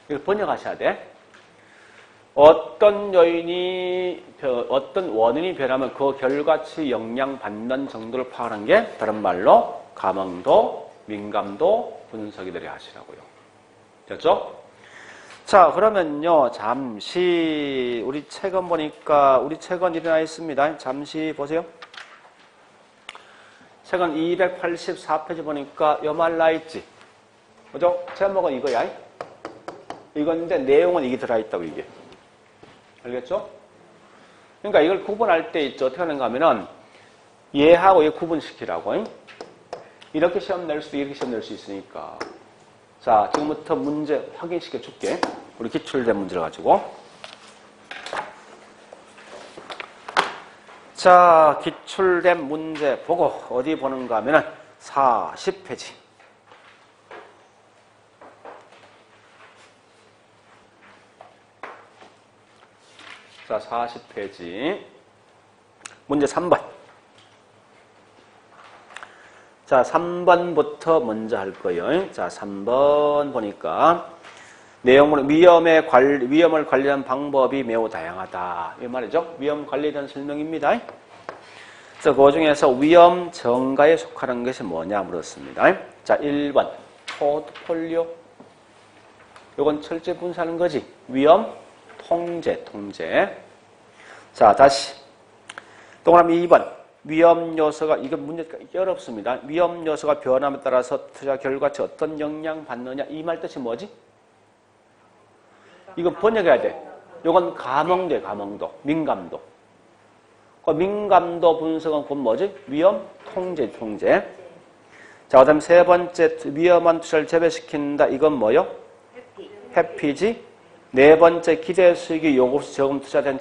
이걸 번역하셔야 돼. 어떤 원인이 변하면 그 결과치 영향 받는 정도를 파악하는 게 다른 말로 감흥도, 민감도 분석이들이 하시라고요. 됐죠? 자, 그러면요, 잠시, 우리 책은 보니까, 우리 책은 일어나 있습니다. 잠시 보세요. 책은 284페이지 보니까 요 말 나있지? 그죠? 제목은 이거야. 이건데 내용은 이게 들어있다고, 이게. 알겠죠? 그러니까 이걸 구분할 때 있죠. 어떻게 하는가 하면은, 얘하고 얘 구분시키라고. 이렇게 시험 낼 수도 이렇게 시험 낼 수 있으니까. 자, 지금부터 문제 확인시켜 줄게. 우리 기출된 문제를 가지고. 자, 기출된 문제 보고 어디 보는가 하면은 40페이지. 자, 40페이지. 문제 3번. 자, 3번부터 먼저 할 거예요. 자, 3번 보니까 내용은 위험을 관리하는 방법이 매우 다양하다. 이 말이죠. 위험 관리에 대한 설명입니다. 그래서 그 중에서 위험 정가에 속하는 것이 뭐냐 물었습니다. 자, 1번 포트폴리오. 이건 철저히 분석하는 거지. 위험 통제. 자, 다시 동그라미 2번. 위험 요소가, 이건 문제가 어렵습니다. 위험 요소가 변함에 따라서 투자 결과치 어떤 영향 받느냐. 이 말 뜻이 뭐지? 이거 번역해야 돼. 이건 감흥도에 감흥도, 민감도. 그 민감도 분석은 곧 뭐지? 위험 통제. 자, 그다음 세 번째 위험한 투자를 재배시킨다. 이건 뭐요? 회피지. 네 번째 기대 수익이 요구시 저금 투자 대한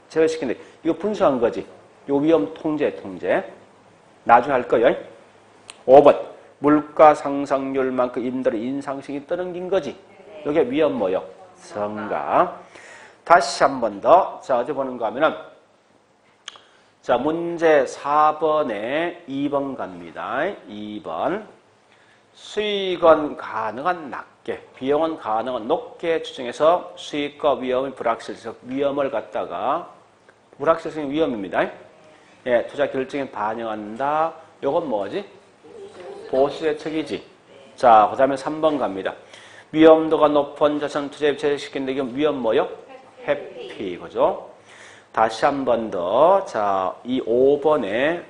재배시킨다. 이거 분석한 거지. 요 위험 통제. 나중에 할 거예요. 5번 물가 상승률만큼 임대료 인상식이 떠넘긴 거지. 이게 위험 뭐요? 성가. 다시 한 번 더. 자, 어디 보는가 하면은 자, 문제 4번에 2번 갑니다. 2번. 수익은 가능한 낮게, 비용은 가능한 높게 추정해서 수익과 위험의 불확실성, 위험을 갖다가 불확실성이 위험입니다. 예, 투자 결정에 반영한다. 요건 뭐지? 보수대책이지. 자, 그 다음에 3번 갑니다. 위험도가 높은 자산 투자에 재시킨다. 이건 위험 뭐요? 회피. 그죠? 다시 한 번 더. 자, 이 5번에,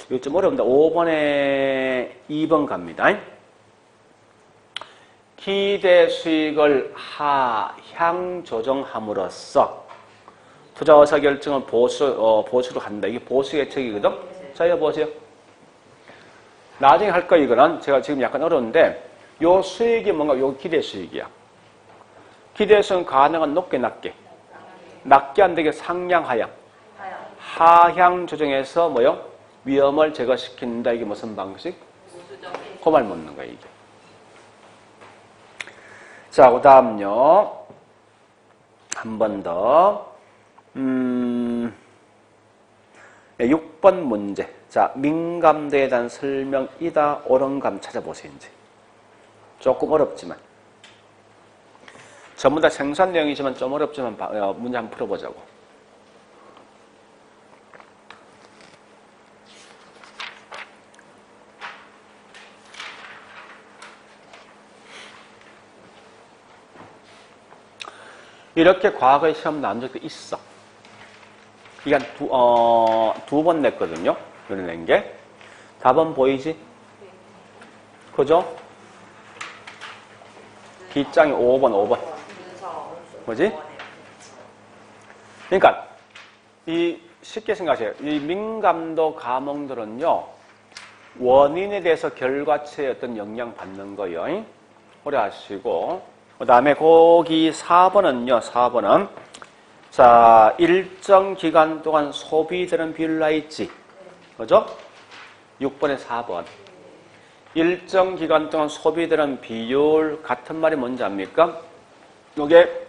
이거 좀 어려운데, 5번에 2번 갑니다. 기대 수익을 하향 조정함으로써 투자 의사 결정은 보수로 한다. 이게 보수 예측이거든? 자, 이거 보세요. 나중에 할 거 이거는 제가 지금 약간 어려운데, 요 수익이 뭔가 요 기대 수익이야. 기대 수익은 가능한 높게 낮게. 낮게 안 되게 상향 하향. 하향 조정해서 뭐요? 위험을 제거시킨다. 이게 무슨 방식? 그 말 묻는 거야, 이게. 자, 그 다음요. 한 번 더. 6번 문제. 자, 민감도에 대한 설명이다. 옳은 감 찾아보세요, 이제. 조금 어렵지만. 전부 다 생산 내용이지만 좀 어렵지만 문제 한번 풀어보자고. 이렇게 과거에 시험 나온 적도 있어. 이게 두 번 냈거든요. 이런 낸 게. 답은 보이지? 그죠? 뒷장이 5번. 뭐지? 그러니까, 쉽게 생각하세요. 이 민감도 과목들은요, 원인에 대해서 결과체에 어떤 영향 받는 거예요. 오래 하시고. 그 다음에 거기 4번은요, 4번은. 자, 일정 기간 동안 소비되는 비율 나 있지. 그죠? 6번에 4번. 일정 기간 동안 소비되는 비율, 같은 말이 뭔지 압니까? 요게,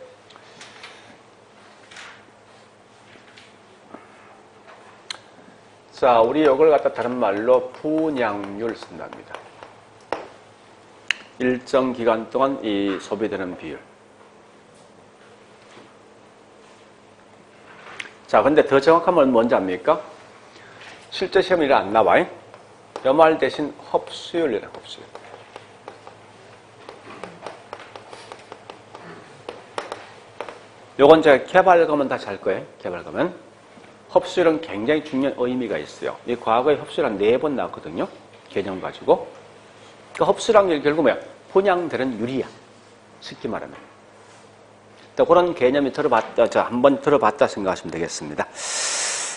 자, 우리 이걸 갖다 다른 말로 분양률 쓴답니다. 일정 기간 동안 이 소비되는 비율. 자, 근데 더 정확한 말 뭔지 압니까? 실제 시험이 안 나와. 요 말 대신 흡수율이라, 흡수율. 요건 제가 개발가면 다 잘 거예요. 개발가면. 흡수율은 굉장히 중요한 의미가 있어요. 이 과거에 흡수율 한 4번 나왔거든요. 개념 가지고. 그 흡수란 게 결국 뭐야? 분양되는 율이야. 쉽게 말하면. 그런 개념이 한번 들어봤다 생각하시면 되겠습니다.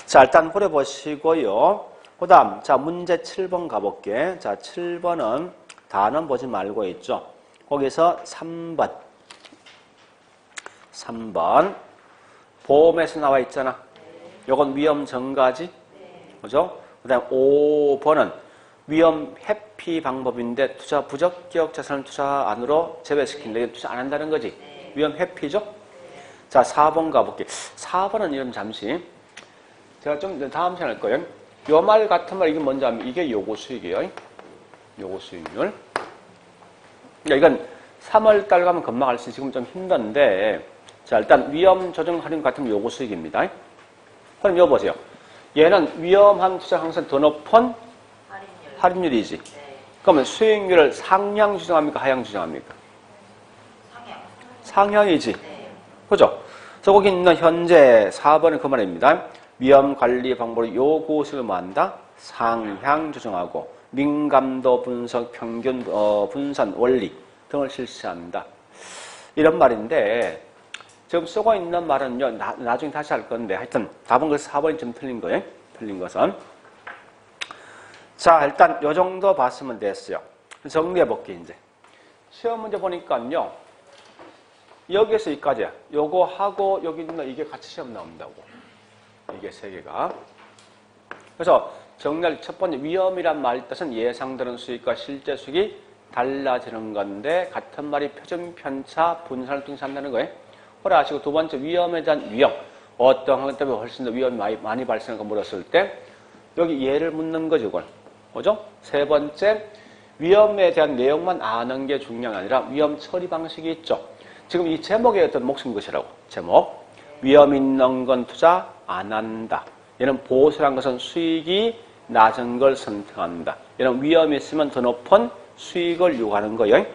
자, 일단 풀어보시고요. 그 다음, 자, 문제 7번 가볼게. 자, 7번은 단원 보지 말고 있죠. 거기서 3번. 보험에서 나와 있잖아. 요건 위험 증가지. 그죠? 그 다음 5번은 위험 회피 방법인데 투자 부적격 자산을 투자 안으로 제외시킨다. 이건 투자 안 한다는 거지. 위험 회피죠? 자, 4번 가볼게. 4번은 이름 잠시. 제가 좀 다음 시간에 할 거예요. 요 말 같은 말, 이게 뭔지 아면 이게 요구 수익이에요. 요구 수익률. 그러니까 이건 3월달 가면 금방 알 수 있어요. 지금 좀 힘든데. 자, 일단 위험 조정 할인 같은 요구 수익입니다. 그럼 이거 보세요. 얘는 위험한 투자 항상 더 높은 할인율이지. 그러면 수익률을 상향 주장합니까? 하향 주장합니까? 상향이지. 그죠? 그래서 거기 있는 현재 4번은 그 말입니다. 위험 관리 방법을 요구 수익을 뭐 한다? 상향 조정하고 민감도 분석, 평균 분산 원리 등을 실시한다. 이런 말인데 지금 쓰고 있는 말은요. 나중에 다시 할 건데 하여튼 답은 그 4번이 좀 틀린 거예요. 틀린 것은. 자, 일단 요 정도 봤으면 됐어요. 정리해 볼게요. 이제 시험 문제 보니까요. 여기에서 여기까지야. 요거 하고 여기 있는 이게 같이 시험 나온다고. 이게 세 개가. 그래서 정리할 첫 번째 위험이란 말 뜻은 예상되는 수익과 실제 수익이 달라지는 건데 같은 말이 표준 편차 분산을 통해서 한다는 거예요. 그래 아시고 두 번째 위험에 대한 위험. 어떤 환경 때문에 훨씬 더 위험이 많이 발생하고 물었을 때 여기 예를 묻는 거죠. 이걸. 그죠? 세 번째 위험에 대한 내용만 아는 게 중요한 게 아니라 위험 처리 방식이 있죠. 지금 이 제목에 어떤 몫인 것이라고. 제목. 위험 있는 건 투자 안 한다. 얘는 보수란 것은 수익이 낮은 걸 선택한다. 얘는 위험이 있으면 더 높은 수익을 요구하는 거예요.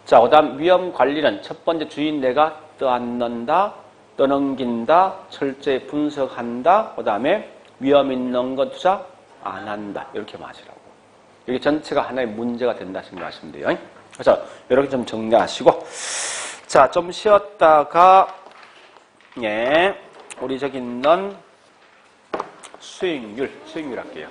자, 그 다음 위험 관리는 첫 번째 주인 내가 떠안는다, 떠넘긴다, 철저히 분석한다. 그 다음에 위험 있는 건 투자 안 한다. 이렇게 마시라고. 여기 전체가 하나의 문제가 된다 생각하시면 돼요. 그래서 이렇게 좀 정리하시고 자, 좀 쉬었다가 예, 우리 저기 있는 수익률 할게요.